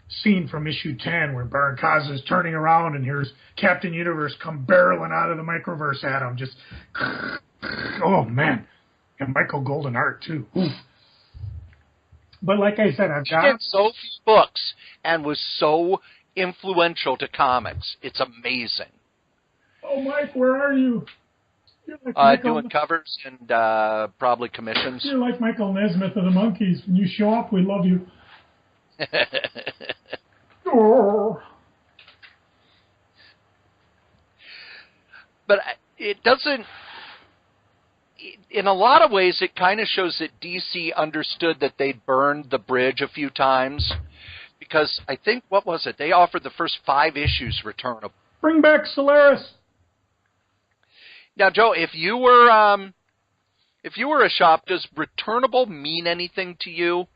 scene from issue 10 where Baron Kaz is turning around and here's Captain Universe come barreling out of the microverse at him. Just, oh, man. And Michael Golden art, too. Oof. But like I said, I've got... He did so few books and was so influential to comics. It's amazing. Oh, Mike, where are you? You're like doing covers and probably commissions. You're like Michael Nesmith of the Monkees. When you show up, we love you. Oh. But it doesn't... In a lot of ways, it kind of shows that DC understood that they'd burned the bridge a few times. Because I think, what was it? They offered the first 5 issues returnable. Bring back Solaris. Now, Joe, if you were a shop, does returnable mean anything to you?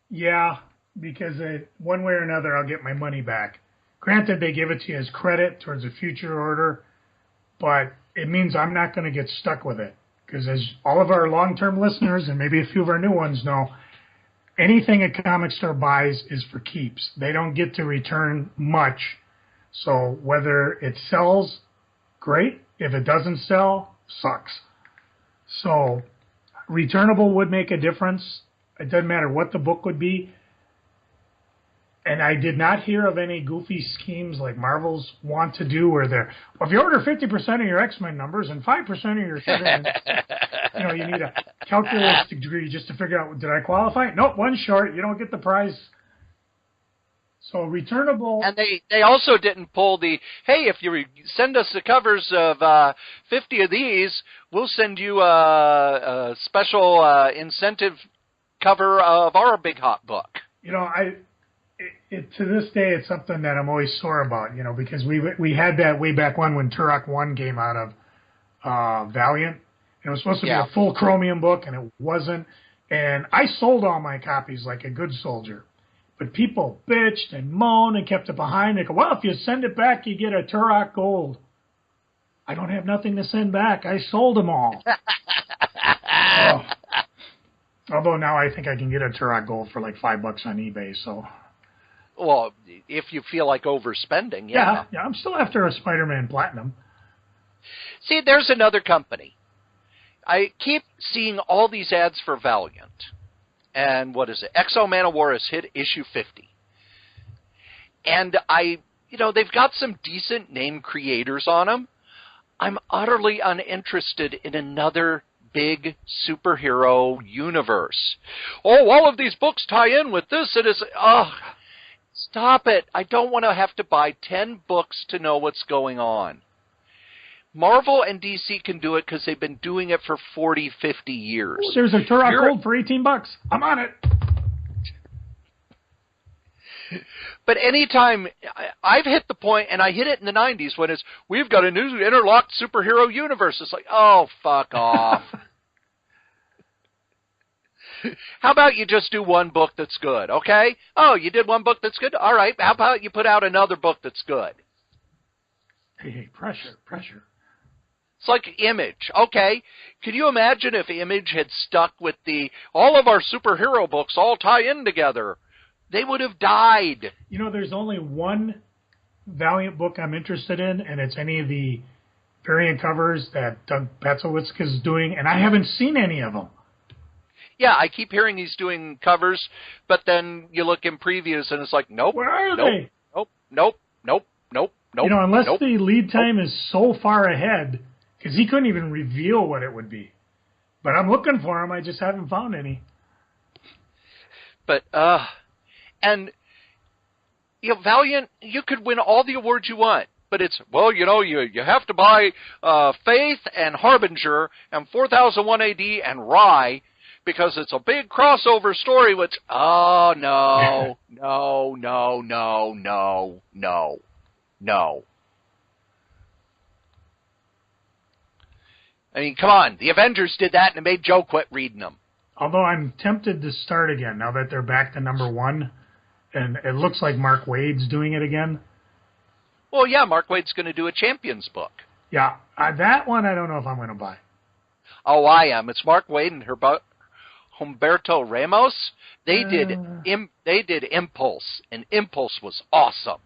Yeah, because one way or another, I'll get my money back. Granted, they give it to you as credit towards a future order, but it means I'm not going to get stuck with it. Because as all of our long-term listeners, and maybe a few of our new ones know, anything a comic store buys is for keeps. They don't get to return much. So whether it sells, great. If it doesn't sell, sucks. So returnable would make a difference. It doesn't matter what the book would be. And I did not hear of any goofy schemes like Marvel's want to do where they're, well, if you order 50% of your X-Men numbers and 5% of your you know, you need a calculus degree just to figure out, did I qualify? Nope, one short. You don't get the prize. So returnable. And they also didn't pull the, hey, if you send us the covers of 50 of these, we'll send you a special incentive cover of our Big Hot book. You know, to this day, it's something that I'm always sore about, you know, because we had that way back when Turok 1 came out of Valiant. It was supposed to be a full chromium book, and it wasn't. And I sold all my copies like a good soldier. But people bitched and moaned and kept it behind. They go, well, if you send it back, you get a Turok Gold. I don't have nothing to send back. I sold them all. Oh. Although now I think I can get a Turok Gold for like $5 on eBay, so... Well, if you feel like overspending, yeah. Yeah, I'm still after a Spider-Man Platinum. See, there's another company. I keep seeing all these ads for Valiant. And what is it? Exo Man of War has hit issue 50. And they've got some decent name creators on them. I'm utterly uninterested in another big superhero universe. Oh, all of these books tie in with this. It is... Stop it. I don't want to have to buy 10 books to know what's going on. Marvel and DC can do it because they've been doing it for 40, 50 years. Ooh, there's a Turok Gold for $18. I'm on it. But anytime, I've hit the point, and I hit it in the 90s, when it's, we've got a new interlocked superhero universe. It's like, oh, fuck off. How about you just do one book that's good, okay? Oh, you did one book that's good? All right, how about you put out another book that's good? Hey, pressure. It's like Image. Okay, can you imagine if Image had stuck with all of our superhero books all tie in together? They would have died. You know, there's only one Valiant book I'm interested in, and it's any of the variant covers that Doug Petzowitz is doing, and I haven't seen any of them. Yeah, I keep hearing he's doing covers, but then you look in previews and it's like, nope. Where are they? Nope. You know, unless the lead time is so far ahead, because he couldn't even reveal what it would be. But I'm looking for them. I just haven't found any. But, and, you know, Valiant, you could win all the awards you want. But it's, well, you know, you have to buy Faith and Harbinger and 4001 AD and Rye, because it's a big crossover story, which, oh, no. I mean, come on. The Avengers did that, and it made Joe quit reading them. Although I'm tempted to start again now that they're back to number 1, and it looks like Mark Waid's doing it again. Well, yeah, Mark Waid's going to do a Champions book. Yeah, that one I don't know if I'm going to buy. Oh, I am. It's Mark Waid and Humberto Ramos. They did Impulse, and Impulse was awesome.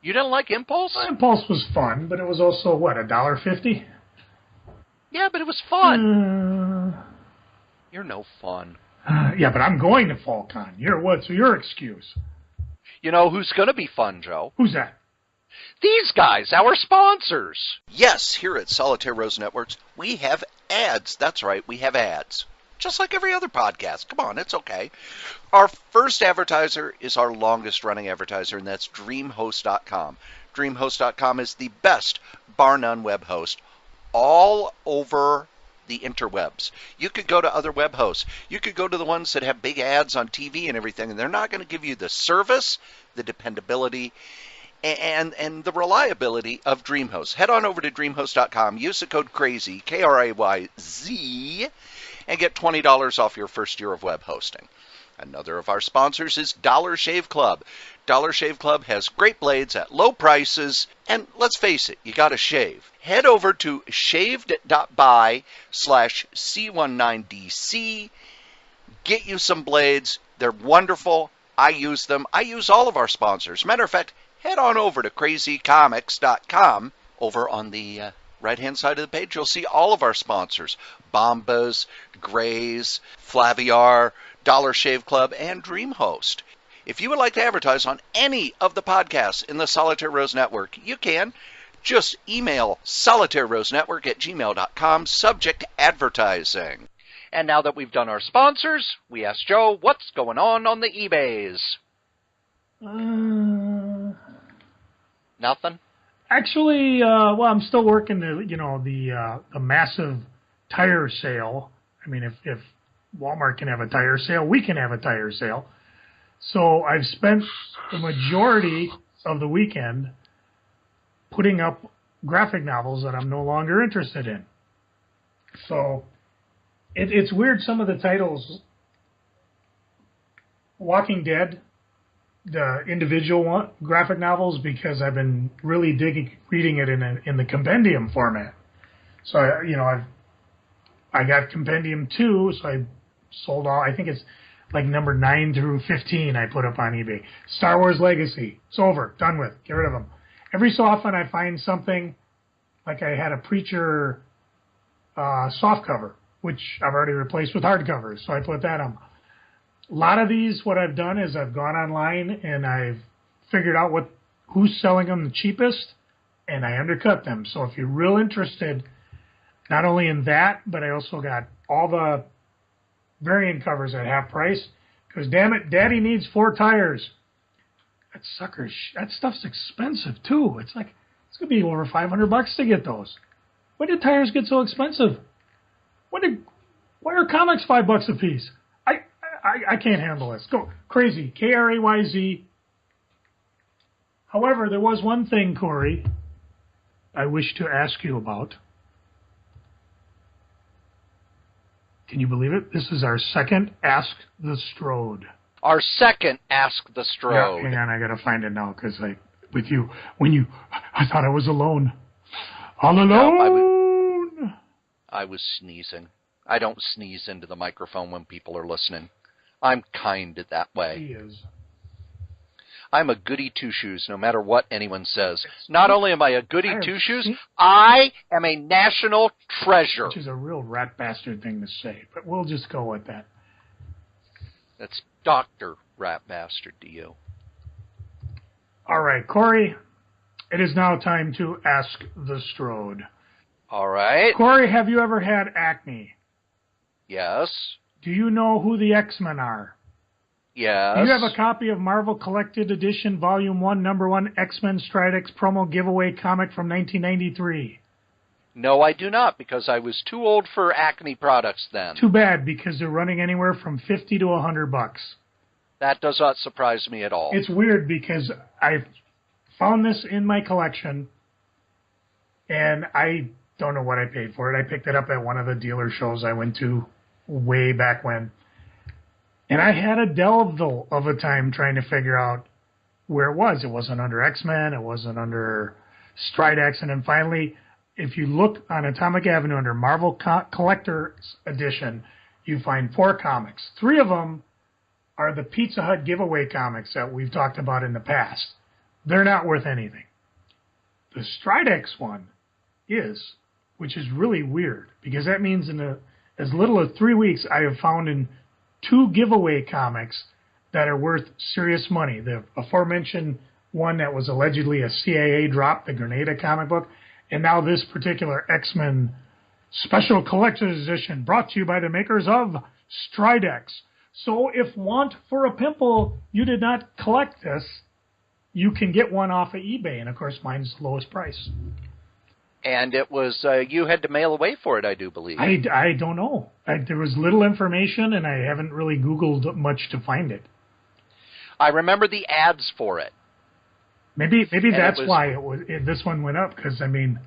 You didn't like Impulse? Impulse was fun, but it was also, what, $1.50? Yeah, but it was fun. You're no fun. Yeah, but I'm going to FallCon. What's your excuse? You know who's going to be fun, Joe? Who's that? These guys, our sponsors. Yes, here at Solitaire Rose Networks, we have ads. That's right, we have ads. Just like every other podcast. Come on, it's okay. Our first advertiser is our longest-running advertiser, and that's DreamHost.com. DreamHost.com is the best, bar none, web host all over the interwebs. You could go to other web hosts. You could go to the ones that have big ads on TV and everything, and they're not going to give you the service, the dependability, and the reliability of DreamHost. Head on over to DreamHost.com. Use the code CRAZY, K-R-A-Y-Z, and get $20 off your first year of web hosting. Another of our sponsors is Dollar Shave Club. Dollar Shave Club has great blades at low prices, and let's face it, you gotta shave. Head over to shaved.by/C19DC. Get you some blades. They're wonderful. I use them. I use all of our sponsors. Matter of fact, head on over to crazycomics.com. Over on the right-hand side of the page, you'll see all of our sponsors. Bombas, Grays, Flaviar, Dollar Shave Club, and DreamHost. If you would like to advertise on any of the podcasts in the Solitaire Rose Network, you can. Just email solitairerosenetwork@gmail.com, subject advertising. And now that we've done our sponsors, we ask Joe, what's going on the eBays? Nothing? Actually, well, I'm still working the massive tire sale. I mean, if Walmart can have a tire sale, we can have a tire sale. So I've spent the majority of the weekend putting up graphic novels that I'm no longer interested in. So it's weird, some of the titles. Walking Dead, the individual graphic novels, because I've been really reading it in the compendium format. So I got compendium 2, so I sold all. I think it's like number 9 through 15 I put up on eBay. Star Wars Legacy, it's over, done with, get rid of them. Every so often I find something, like I had a Preacher softcover, which I've already replaced with hardcovers, so I put that on. A lot of these, what I've done is I've gone online and I've figured out who's selling them the cheapest, and I undercut them. So if you're real interested, not only in that, but I also got all the variant covers at half price, because damn it, Daddy needs 4 tires. That that stuff's expensive too. It's going to be over $500 to get those. When did tires get so expensive? Why are comics $5 a piece? I can't handle this. Go crazy. KRAYZ. However, there was one thing, Cory, I wish to ask you about. Can you believe it? This is our second Ask the Strode. Our second Ask the Strode. Yeah, hang on, I gotta find it now, because I thought I was alone. All alone. No, I was sneezing. I don't sneeze into the microphone when people are listening. I'm kind that way. He is. I'm a goody two-shoes, no matter what anyone says. Not only am I a goody two-shoes, I am a national treasure. Which is a real rat bastard thing to say, but we'll just go with that. That's Dr. Rat Bastard to you. All right, Cory, it is now time to Ask the Strode. All right. Cory, have you ever had acne? Yes. Do you know who the X-Men are? Yes. Do you have a copy of Marvel Collected Edition Volume 1, Number 1, X-Men Stridex promo giveaway comic from 1993? No, I do not, because I was too old for acne products then. Too bad, because they're running anywhere from $50 to $100. That does not surprise me at all. It's weird, because I found this in my collection, and I Don't know what I paid for it. I picked it up at one of the dealer shows I went to way back when. And I had a delve of a time trying to figure out where it was. It wasn't under X-Men. It wasn't under Stridex. And then finally, if you look on Atomic Avenue under Marvel Collector's Edition, you find 4 comics. 3 of them are the Pizza Hut giveaway comics that we've talked about in the past. They're not worth anything. The Stridex one is, which is really weird, because that means in as little as 3 weeks, I have found in 2 giveaway comics that are worth serious money. The aforementioned one that was allegedly a CIA drop, the Grenada comic book, and now this particular X-Men Special Collector's Edition, brought to you by the makers of Stridex. So if want for a pimple, you did not collect this, you can get one off of eBay, and of course mine's the lowest price. And it was, you had to mail away for it, I do believe. I don't know. There was little information, and I haven't really Googled much to find it. I remember the ads for it. Maybe that's why this one went up, because, I mean,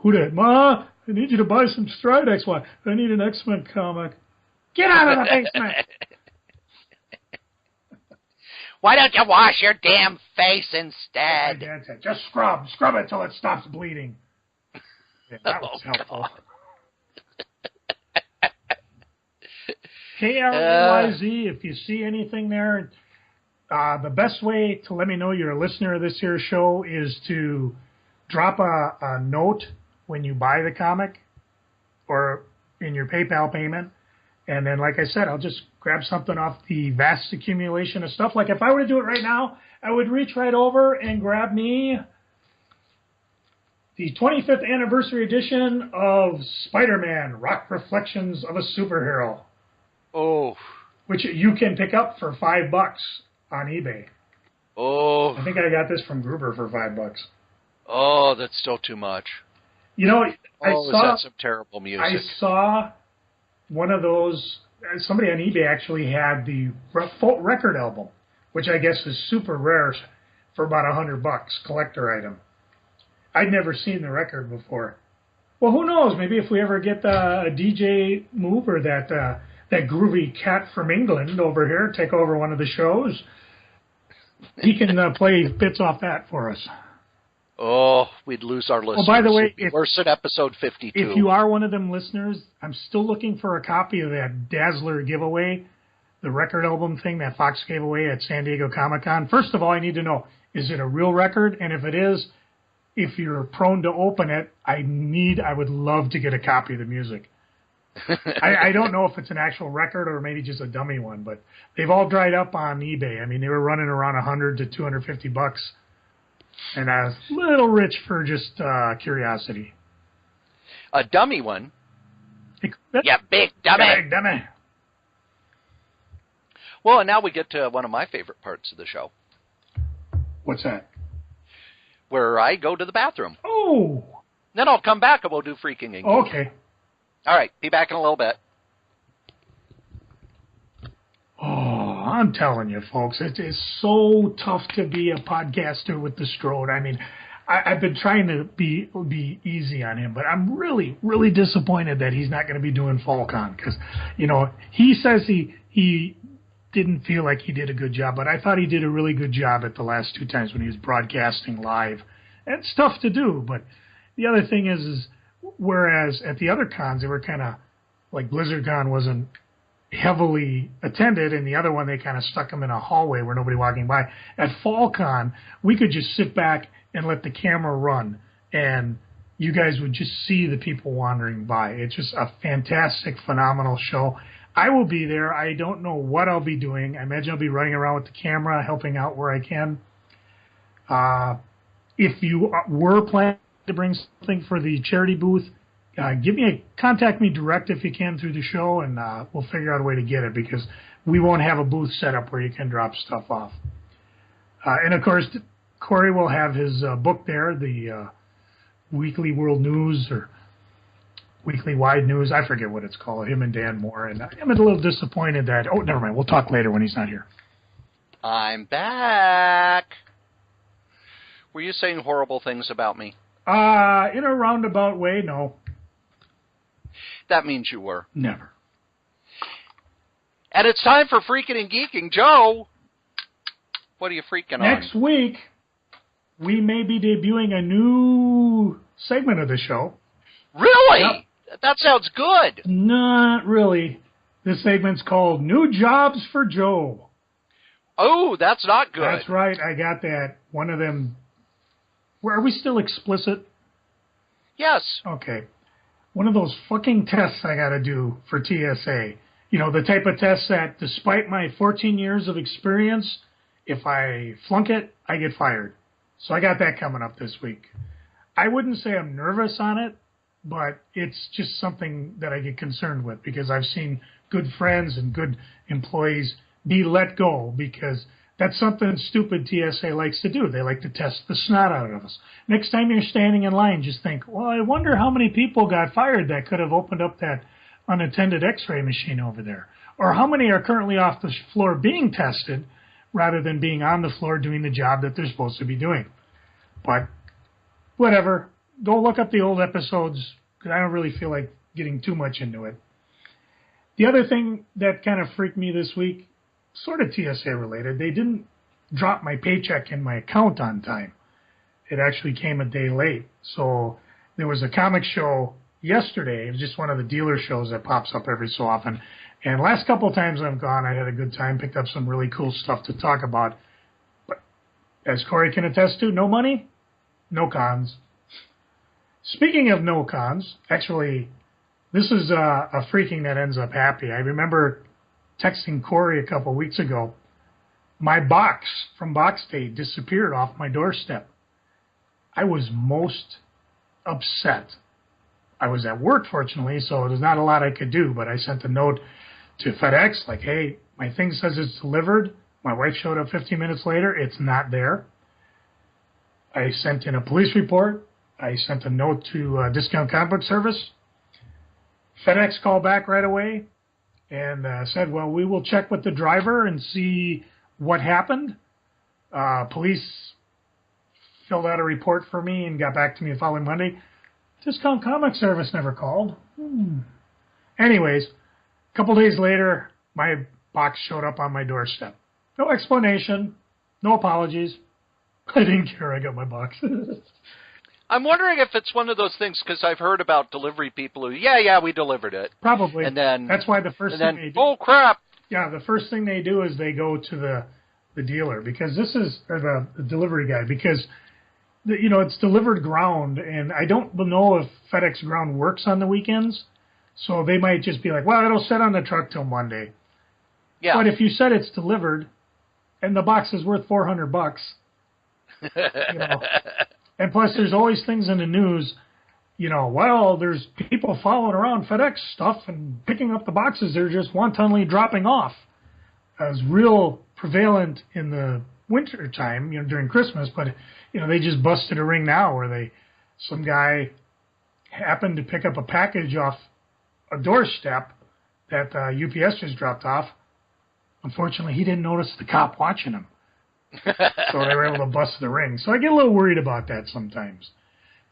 Ma, I need you to buy some Stridex. Why? I need an X-Men comic. Get out of the basement! Why don't you wash your damn face instead? My dad said, just scrub it till it stops bleeding. Yeah, that was helpful. KRYZ, if you see anything there, the best way to let me know you're a listener of this here show is to drop a note when you buy the comic or in your PayPal payment. And then, like I said, I'll just grab something off the vast accumulation of stuff. Like if I were to do it right now, I would reach right over and grab me the 25th anniversary edition of Spider-Man, Rock Reflections of a Superhero. Oh. Which you can pick up for $5 on eBay. Oh. I think I got this from Gruber for $5. Oh, that's still too much. You know, I saw some terrible music. I saw one of those, somebody on eBay actually had the full record album, which I guess is super rare, for about $100, collector item. I'd never seen the record before. Well, who knows? Maybe if we ever get a DJ move or that groovy cat from England over here take over one of the shows, he can play bits off that for us. Oh, we'd lose our listeners. Oh, by the way, worse than episode 52. If you are one of them listeners, I'm still looking for a copy of that Dazzler giveaway, the record album thing that Fox gave away at San Diego Comic-Con. First of all, I need to know, is it a real record? And if it is, if you're prone to open it, I would love to get a copy of the music. I don't know if it's an actual record or maybe just a dummy one, but they've all dried up on eBay. I mean, they were running around $100 to $250. And I was a little rich for just curiosity. A dummy one? Yeah, big dummy. Big dummy. Well, and now we get to one of my favorite parts of the show. What's that? Where I go to the bathroom. Oh! Then I'll come back and we'll do Freaking Inky. Okay. All right, be back in a little bit. Oh, I'm telling you, folks, it is so tough to be a podcaster with the Strode. I mean, I've been trying to be easy on him, but I'm really, really disappointed that he's not going to be doing FallCon because, you know, he says he didn't feel like he did a good job, but I thought he did a really good job at the last 2 times when he was broadcasting live. It's tough to do, but the other thing is whereas at the other cons, they were kind of like BlizzardCon wasn't heavily attended, and the other one they kind of stuck them in a hallway where nobody walking by. At FallCon, we could just sit back and let the camera run, and you guys would just see the people wandering by. It's just a fantastic, phenomenal show. I will be there. I don't know what I'll be doing. I imagine I'll be running around with the camera, helping out where I can. If you were planning to bring something for the charity booth, contact me direct if you can through the show, and we'll figure out a way to get it because we won't have a booth set up where you can drop stuff off. And of course, Cory will have his book there, the Weekly World News or Weekly Wide News. I forget what it's called. Him and Dan Moore, and I'm a little disappointed that. Oh, never mind. We'll talk later when he's not here. I'm back. Were you saying horrible things about me? In a roundabout way, no. That means you were. Never. And it's time for Freaking and Geeking. Joe, what are you freaking on? Next week, we may be debuting a new segment of the show. Really? Yep. That sounds good. Not really. This segment's called New Jobs for Joe. Oh, that's not good. That's right. I got that. One of them. Are we still explicit? Yes. Okay. One of those fucking tests I got to do for TSA. You know, the type of test that, despite my 14 years of experience, if I flunk it, I get fired. So I got that coming up this week. I wouldn't say I'm nervous on it, but it's just something that I get concerned with because I've seen good friends and good employees be let go because that's something stupid TSA likes to do. They like to test the snot out of us. Next time you're standing in line, just think, well, I wonder how many people got fired that could have opened up that unattended x-ray machine over there. Or how many are currently off the floor being tested rather than being on the floor doing the job that they're supposed to be doing. But whatever. Go look up the old episodes because I don't really feel like getting too much into it. The other thing that kind of freaked me this week, sort of TSA related, they didn't drop my paycheck in my account on time. It actually came a day late. So there was a comic show yesterday. It was just one of the dealer shows that pops up every so often. And last couple of times I've gone, I had a good time, picked up some really cool stuff to talk about. But as Cory can attest to, no money, no cons. Speaking of no cons, actually, this is a freaking that ends up happy. I remember texting Cory a couple of weeks ago. My box from Box Day disappeared off my doorstep. I was most upset. I was at work, fortunately, so there's not a lot I could do, but I sent a note to FedEx, like, hey, my thing says it's delivered. My wife showed up 15 minutes later. It's not there. I sent in a police report. I sent a note to Discount Comic Book Service. FedEx called back right away and said, well, we will check with the driver and see what happened. Police filled out a report for me and got back to me the following Monday. Discount Comic Service never called. Anyways, a couple days later, my box showed up on my doorstep. No explanation, no apologies. I didn't care. I got my box. I'm wondering if it's one of those things, because I've heard about delivery people who, yeah, we delivered it. Probably. And then that's why the first thing they do. Oh, crap. Yeah, the first thing they do is they go to the dealer, because this is, or the delivery guy, because, it's delivered ground, and I don't know if FedEx ground works on the weekends, so they might just be like, well, it'll sit on the truck till Monday. Yeah. But if you said it's delivered, and the box is worth $400, and plus there's always things in the news, well, there's people following around FedEx stuff and picking up the boxes they're just wantonly dropping off. It was real prevalent in the winter time, during Christmas, but, they just busted a ring now where some guy happened to pick up a package off a doorstep that UPS just dropped off. Unfortunately, he didn't notice the cop watching him. So they were able to bust the ring. So I get a little worried about that sometimes.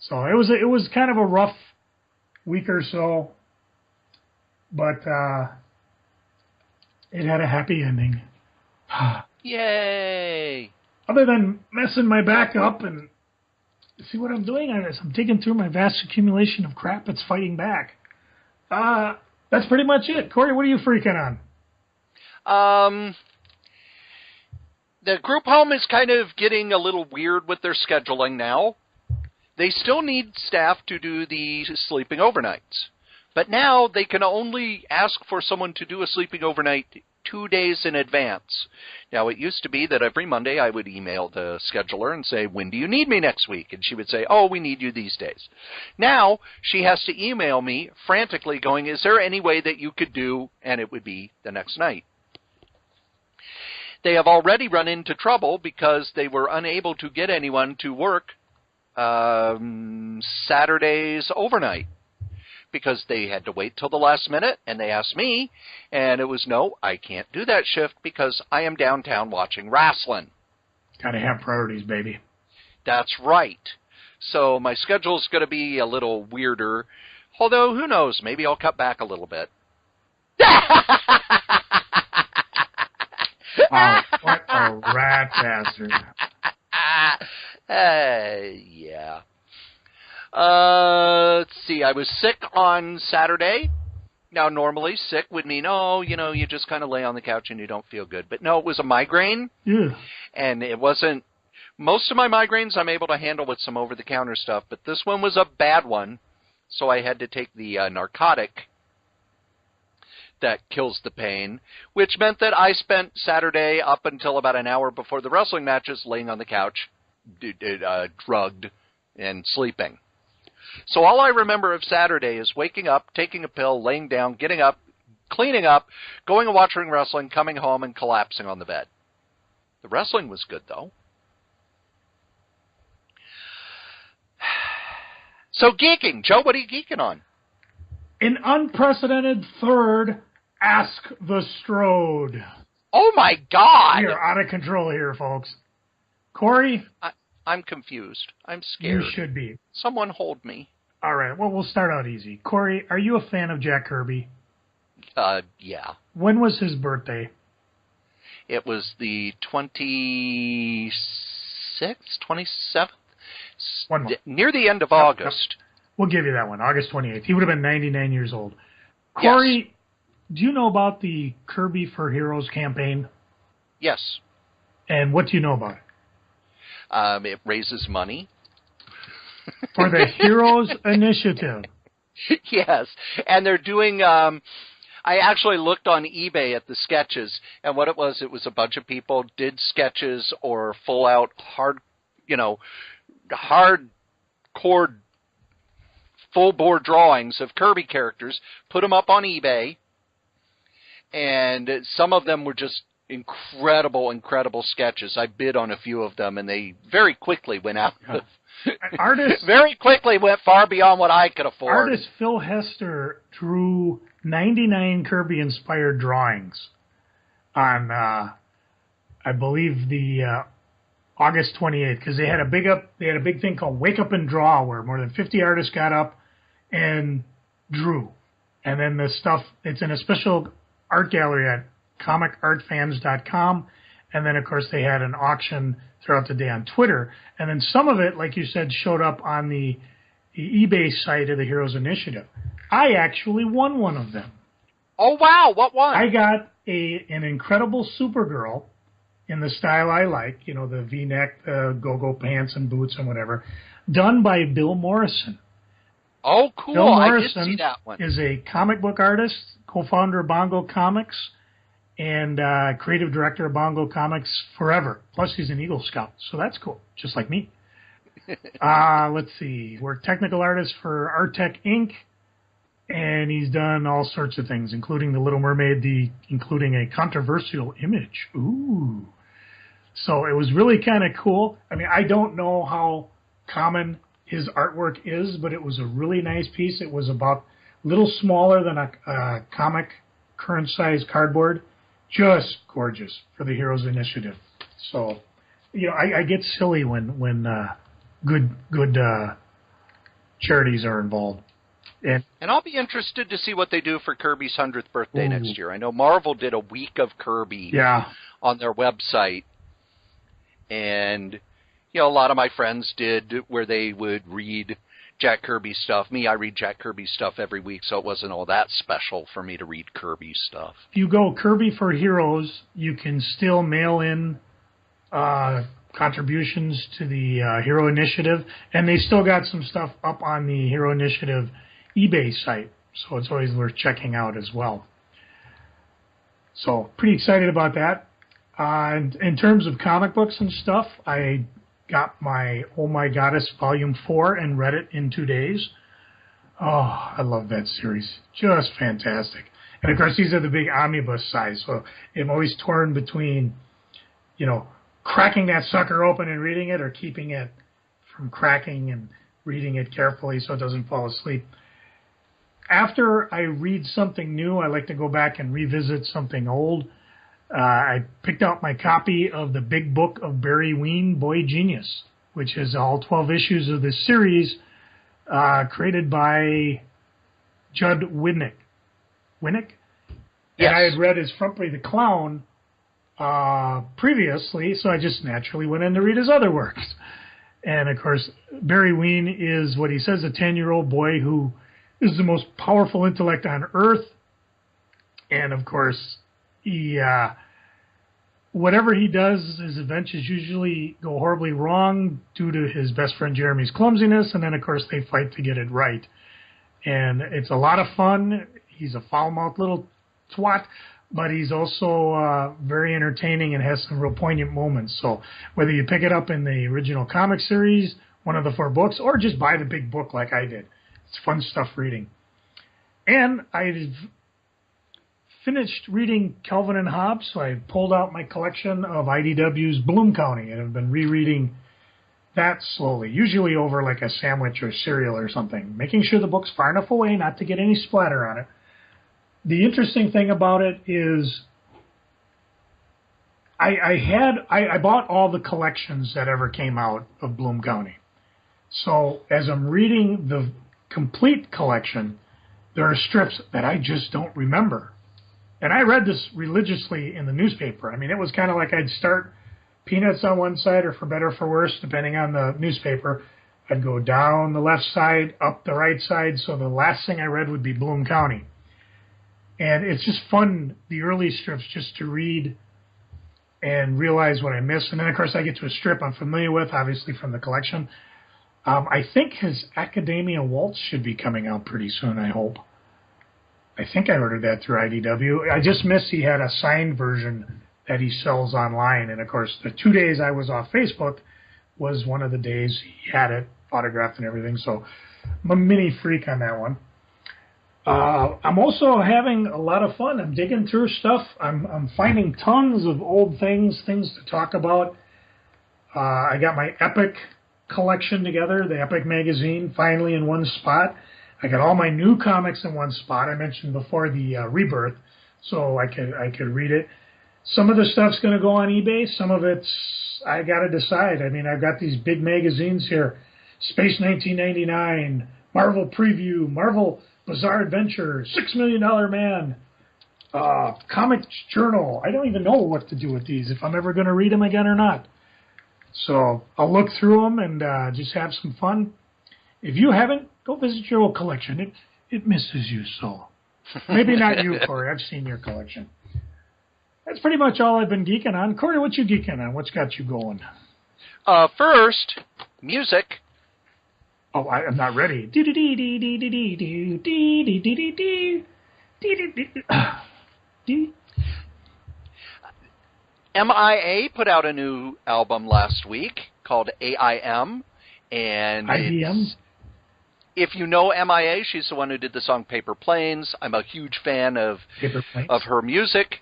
So it was kind of a rough week or so, but it had a happy ending. Yay! Other than messing my back up and see what I'm doing, I'm digging through my vast accumulation of crap that's fighting back. That's pretty much it. Cory, what are you freaking on? The group home is kind of getting a little weird with their scheduling now. They still need staff to do the sleeping overnights. But now they can only ask for someone to do a sleeping overnight 2 days in advance. Now, it used to be that every Monday I would email the scheduler and say, when do you need me next week? And she would say, oh, we need you these days. Now, she has to email me frantically going, is there any way that you could do, and it would be the next night. They have already run into trouble because they were unable to get anyone to work Saturdays overnight because they had to wait till the last minute, and they asked me, and it was, no, I can't do that shift because I am downtown watching wrestling. Gotta have priorities, baby. That's right. So my schedule's going to be a little weirder. Although, who knows? Maybe I'll cut back a little bit. Oh, what a rat bastard. Yeah. Let's see. I was sick on Saturday. Now, normally sick would mean, you just kind of lay on the couch and you don't feel good. But no, it was a migraine. Yeah. And it wasn't... Most of my migraines I'm able to handle with some over-the-counter stuff, but this one was a bad one. So I had to take the narcotic that kills the pain, which meant that I spent Saturday up until about an hour before the wrestling matches laying on the couch, drugged and sleeping. So all I remember of Saturday is waking up, taking a pill, laying down, getting up, cleaning up, going and watching wrestling, coming home, and collapsing on the bed. The wrestling was good, though. So geeking. Joe, what are you geeking on? An unprecedented third Ask the Strode. Oh, my God! You're out of control here, folks. Cory? I'm confused. I'm scared. You should be. Someone hold me. All right, well, we'll start out easy. Cory, are you a fan of Jack Kirby? Yeah. When was his birthday? It was the 26th, 27th? One month. Near the end of August. Yep. We'll give you that one, August 28th. He would have been 99 years old. Cory, yes. Do you know about the Kirby for Heroes campaign? Yes. And what do you know about it? It raises money. For the Heroes Initiative. Yes. And they're doing... I actually looked on eBay at the sketches, and what it was a bunch of people did sketches or full-out hardcore full-board drawings of Kirby characters, put them up on eBay, and some of them were just incredible sketches. I bid on a few of them, and they very quickly went out of... very quickly went far beyond what I could afford. Artist Phil Hester drew 99 Kirby-inspired drawings on, I believe, the August 28th, because they had a big thing called Wake Up and Draw, where more than 50 artists got up and drew. And then the stuff, it's in a special art gallery at comicartfans.com. And then, of course, they had an auction throughout the day on Twitter. And then some of it, like you said, showed up on the eBay site of the Heroes Initiative. I actually won one of them. Oh, wow. What one? I got an incredible Supergirl in the style I like, the V-neck, the go-go pants and boots and whatever, done by Bill Morrison. Oh, cool. Bill Morrison I did see that one. Is a comic book artist, co-founder of Bongo Comics, and creative director of Bongo Comics forever. Plus, he's an Eagle Scout, so that's cool, just like me. Let's see. We're technical artists for Artec Inc., and he's done all sorts of things, including The Little Mermaid, including a controversial image. Ooh. So it was really kind of cool. I mean, I don't know how common his artwork is, but it was a really nice piece. It was about a little smaller than a comic current size cardboard. Just gorgeous for the Heroes Initiative. So, I get silly when good charities are involved. And I'll be interested to see what they do for Kirby's 100th birthday next year. I know Marvel did a week of Kirby on their website. And, a lot of my friends did where they would read Jack Kirby stuff. I read Jack Kirby stuff every week, so it wasn't all that special for me to read Kirby stuff. If you go Kirby for Heroes, you can still mail in contributions to the Hero Initiative, and they still got some stuff up on the Hero Initiative eBay site, so it's always worth checking out as well. So pretty excited about that. In terms of comic books and stuff, I got my Oh My Goddess Volume 4 and read it in 2 days. Oh, I love that series. Just fantastic. And, of course, these are the big omnibus size, so I'm always torn between, cracking that sucker open and reading it or keeping it from cracking and reading it carefully so it doesn't fall asleep. After I read something new, I like to go back and revisit something old. I picked out my copy of the Big Book of Barry Ween, Boy Genius, which is all 12 issues of this series created by Judd Winnick. Winnick? Yes. And I had read his Front Page the Clown previously, so I just naturally went in to read his other works. And, of course, Barry Ween is what he says, a 10-year-old boy who is the most powerful intellect on Earth. And, of course, he whatever he does, his adventures usually go horribly wrong due to his best friend Jeremy's clumsiness. And then, of course, they fight to get it right. And it's a lot of fun. He's a foul-mouthed little twat, but he's also very entertaining and has some real poignant moments. So whether you pick it up in the original comic series, one of the 4 books, or just buy the big book like I did, it's fun stuff reading. And I've finished reading Calvin and Hobbes, so I pulled out my collection of IDW's Bloom County, and I've been rereading that slowly, usually over like a sandwich or cereal or something, making sure the book's far enough away not to get any splatter on it. The interesting thing about it is I bought all the collections that ever came out of Bloom County. So as I'm reading the complete collection, there are strips that I just don't remember. And I read this religiously in the newspaper. I mean, it was kind of like I'd start Peanuts on one side, or For Better or For Worse, depending on the newspaper. I'd go down the left side, up the right side, so the last thing I read would be Bloom County. And it's just fun, the early strips, just to read and realize what I missed. And then, of course, I get to a strip I'm familiar with, obviously from the collection. I think his Academia Waltz should be coming out pretty soon, I hope. I think I ordered that through IDW. I just missed he had a signed version that he sells online. And, of course, the 2 days I was off Facebook was one of the days he had it autographed and everything. So I'm a mini freak on that one. I'm also having a lot of fun. I'm digging through stuff. I'm finding tons of old things to talk about. I got my Epic collection together, the Epic magazine, finally in one spot. I got all my new comics in one spot. I mentioned before the Rebirth, so I could read it. Some of the stuff's going to go on eBay. Some of it's I got to decide. I mean, I've got these big magazines here: Space 1999, Marvel Preview, Marvel Bizarre Adventure, $6 Million Man, Comics Journal. I don't even know what to do with these, if I'm ever going to read them again or not. So I'll look through them and just have some fun. If you haven't, go visit your old collection. It misses you so. Maybe not you, Cory. I've seen your collection. That's pretty much all I've been geeking on. Cory, what you geeking on? What's got you going? First, music. Oh, I'm not ready. MIA put out a new album last week called AIM. And IBM? If you know MIA, she's the one who did the song Paper Planes. I'm a huge fan of her music.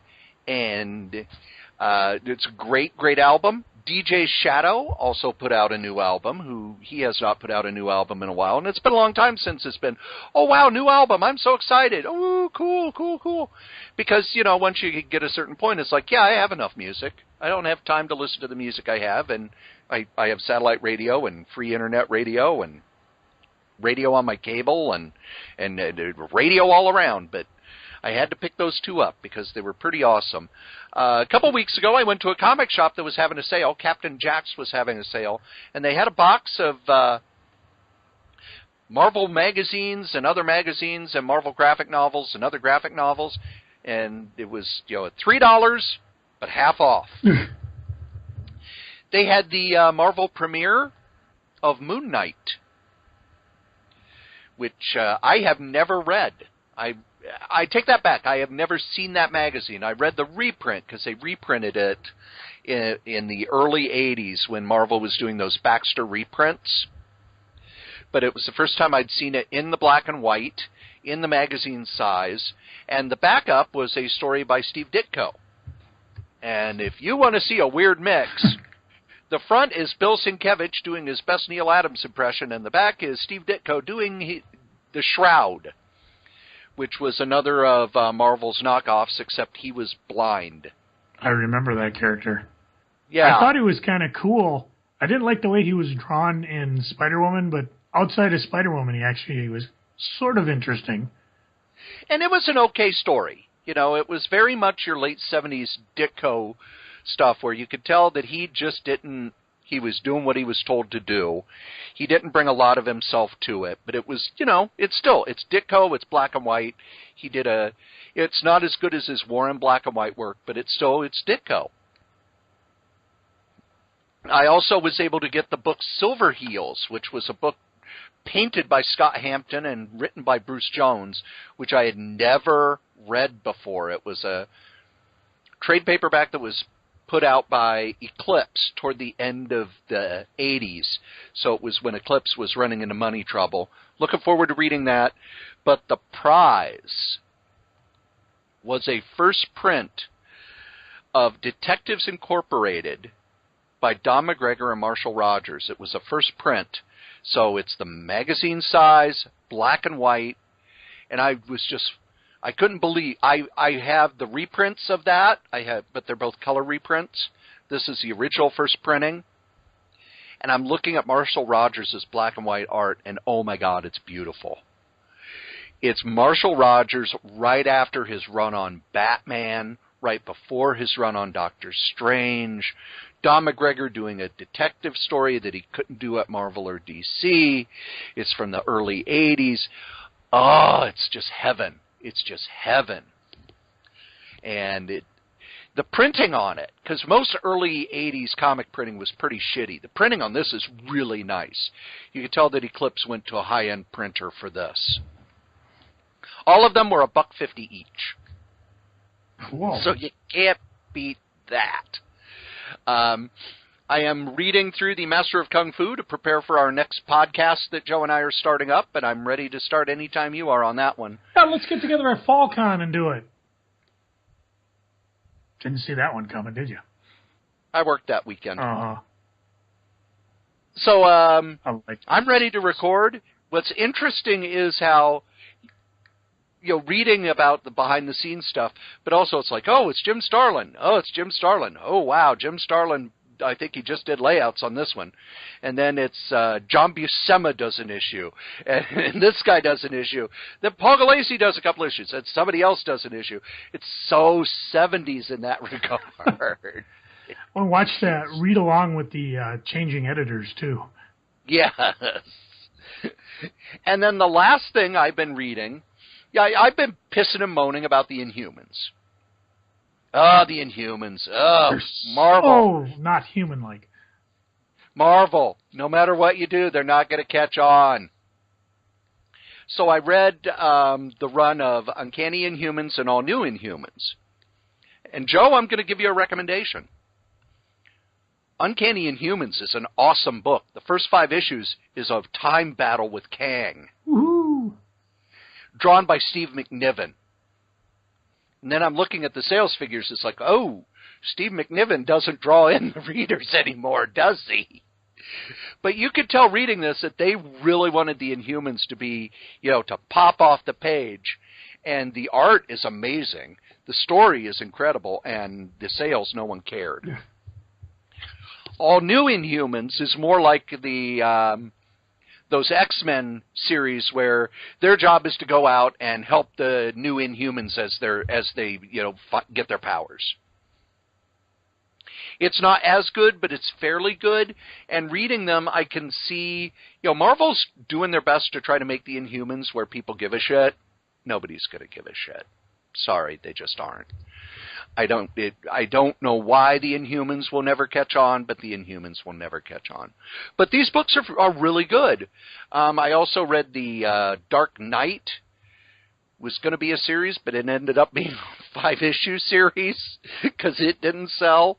And it's a great, great album. DJ Shadow also put out a new album, he has not put out a new album in a while. And it's been a long time since it's been, oh, wow, new album. I'm so excited. Oh, cool. Because, once you get a certain point, it's like, yeah, I have enough music. I don't have time to listen to the music I have. And I have satellite radio and free internet radio and radio on my cable and radio all around. But I had to pick those two up because they were pretty awesome. A couple weeks ago, I went to a comic shop that was having a sale. Captain Jack's was having a sale, and they had a box of Marvel magazines and other magazines and Marvel graphic novels and other graphic novels, and it was $3, but half off. They had the Marvel premiere of Moon Knight, which I have never read. I take that back. I have never seen that magazine. I read the reprint because they reprinted it in the early 80s when Marvel was doing those Baxter reprints. But it was the first time I'd seen it in the black and white, in the magazine size, and the backup was a story by Steve Ditko. And if you want to see a weird mix, the front is Bill Sienkiewicz doing his best Neil Adams impression, and the back is Steve Ditko doing the Shroud, which was another of Marvel's knockoffs, except he was blind. I remember that character. Yeah. I thought he was kind of cool. I didn't like the way he was drawn in Spider-Woman, but outside of Spider-Woman, he was sort of interesting. And it was an okay story. You know, it was very much your late 70s Ditko stuff where you could tell that he just didn't, he was doing what he was told to do. He didn't bring a lot of himself to it, but it was, you know, it's Ditko, it's black and white. It's not as good as his Warren black and white work, but it's Ditko. I also was able to get the book Silver Heels, which was a book painted by Scott Hampton and written by Bruce Jones, which I had never read before. It was a trade paperback that was put out by Eclipse toward the end of the 80s. So it was when Eclipse was running into money trouble. Looking forward to reading that. But the prize was a first print of Detectives Incorporated by Don McGregor and Marshall Rogers. It was a first print. So it's the magazine size, black and white. And I couldn't believe, I have the reprints of that, but they're both color reprints. This is the original first printing. And I'm looking at Marshall Rogers' black and white art, and oh my God, it's beautiful. It's Marshall Rogers right after his run on Batman, right before his run on Doctor Strange. Don McGregor doing a detective story that he couldn't do at Marvel or DC. It's from the early 80s. Oh, it's just heaven. It's just heaven. And the printing on it, because most early 80s comic printing was pretty shitty. The printing on this is really nice. You can tell that Eclipse went to a high-end printer for this. All of them were $1.50 each. Whoa. So you can't beat that. I am reading through the Master of Kung Fu to prepare for our next podcast that Joe and I are starting up, and I'm ready to start anytime you are on that one. Yeah, let's get together at FallCon and do it. Didn't see that one coming, did you? I worked that weekend. Uh-huh. So I'm ready to record. What's interesting is how, you know, reading about the behind-the-scenes stuff, but also it's like, oh, it's Jim Starlin. Oh, it's Jim Starlin. Oh, wow, Jim Starlin, I think he just did layouts on this one. And then it's John Buscema does an issue, and this guy does an issue. Then Paul Gulacy does a couple issues, and somebody else does an issue. It's so 70s in that regard. Well, watch that. Read along with the changing editors, too. Yes. And then the last thing I've been reading, I've been pissing and moaning about the Inhumans. Oh, the Inhumans. Oh, Marvel. Oh, not human-like. Marvel. No matter what you do, they're not going to catch on. So I read the run of Uncanny Inhumans and All New Inhumans. And Joe, I'm going to give you a recommendation. Uncanny Inhumans is an awesome book. The first 5 issues is a time battle with Kang. Woohoo! Drawn by Steve McNiven. And then I'm looking at the sales figures. It's like, oh, Steve McNiven doesn't draw in the readers anymore, does he? But you could tell reading this that they really wanted the Inhumans to be, you know, to pop off the page. And the art is amazing. The story is incredible. And the sales, no one cared. All New Inhumans is more like the those X-Men series where their job is to go out and help the new Inhumans as they you know get their powers. It's not as good, but it's fairly good. And reading them, I can see, you know, Marvel's doing their best to try to make the Inhumans where people give a shit. Nobody's going to give a shit. Sorry, they just aren't. I don't know why the Inhumans will never catch on, but the Inhumans will never catch on. But these books are really good. I also read the Dark Knight. Was going to be a series, but it ended up being a 5-issue series because it didn't sell.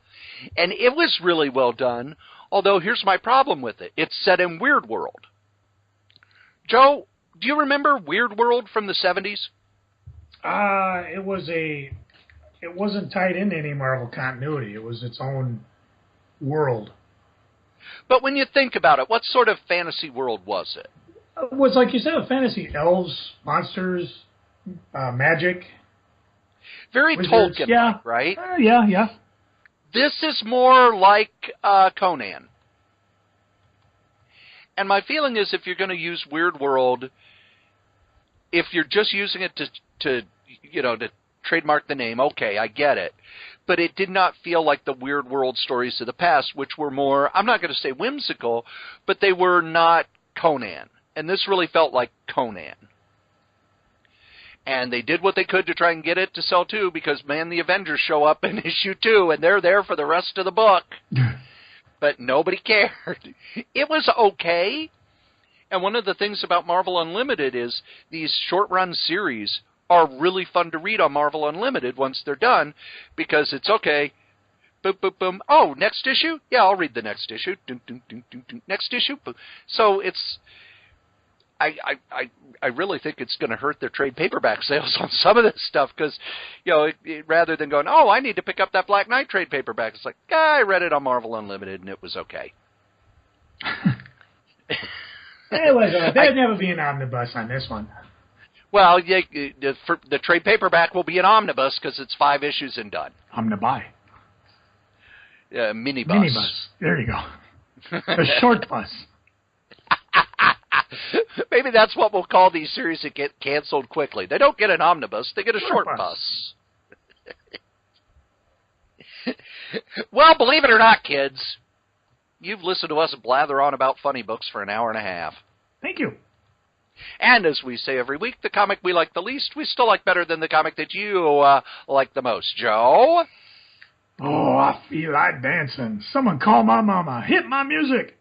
And it was really well done, although here's my problem with it. It's set in Weird World. Joe, do you remember Weird World from the 70s? It wasn't tied into any Marvel continuity. It was its own world. But when you think about it, what sort of fantasy world was it? It was, like you said, a fantasy. Elves, monsters, magic. Very wizards. Tolkien, Yeah. right? Yeah. This is more like Conan. And my feeling is if you're going to use Weird World, if you're just using it to trademark the name. Okay, I get it. But it did not feel like the Weird World stories of the past, which were more, I'm not going to say whimsical, but they were not Conan. And this really felt like Conan. And they did what they could to try and get it to sell too, because, man, the Avengers show up in issue 2, and they're there for the rest of the book. But nobody cared. It was okay. And one of the things about Marvel Unlimited is these short-run series are really fun to read on Marvel Unlimited once they're done, because it's okay. Boom, boom, boom. Oh, next issue? Yeah, I'll read the next issue. Dun, dun, dun, dun, dun. Next issue? So it's... I really think it's going to hurt their trade paperback sales on some of this stuff, because, rather than going, oh, I need to pick up that Black Knight trade paperback, it's like, I read it on Marvel Unlimited and it was okay. There'd never be an omnibus on this one. Well, the trade paperback will be an omnibus because it's 5 issues and done. Omnibuy. Minibus. Minibus. There you go. A short bus. Maybe that's what we'll call these series that get canceled quickly. They don't get an omnibus, they get a short bus. Well, believe it or not, kids, you've listened to us blather on about funny books for an hour and a half. Thank you. And as we say every week, the comic we like the least, we still like better than the comic that you like the most. Joe? Oh, I feel like dancing. Someone call my mama. Hit my music.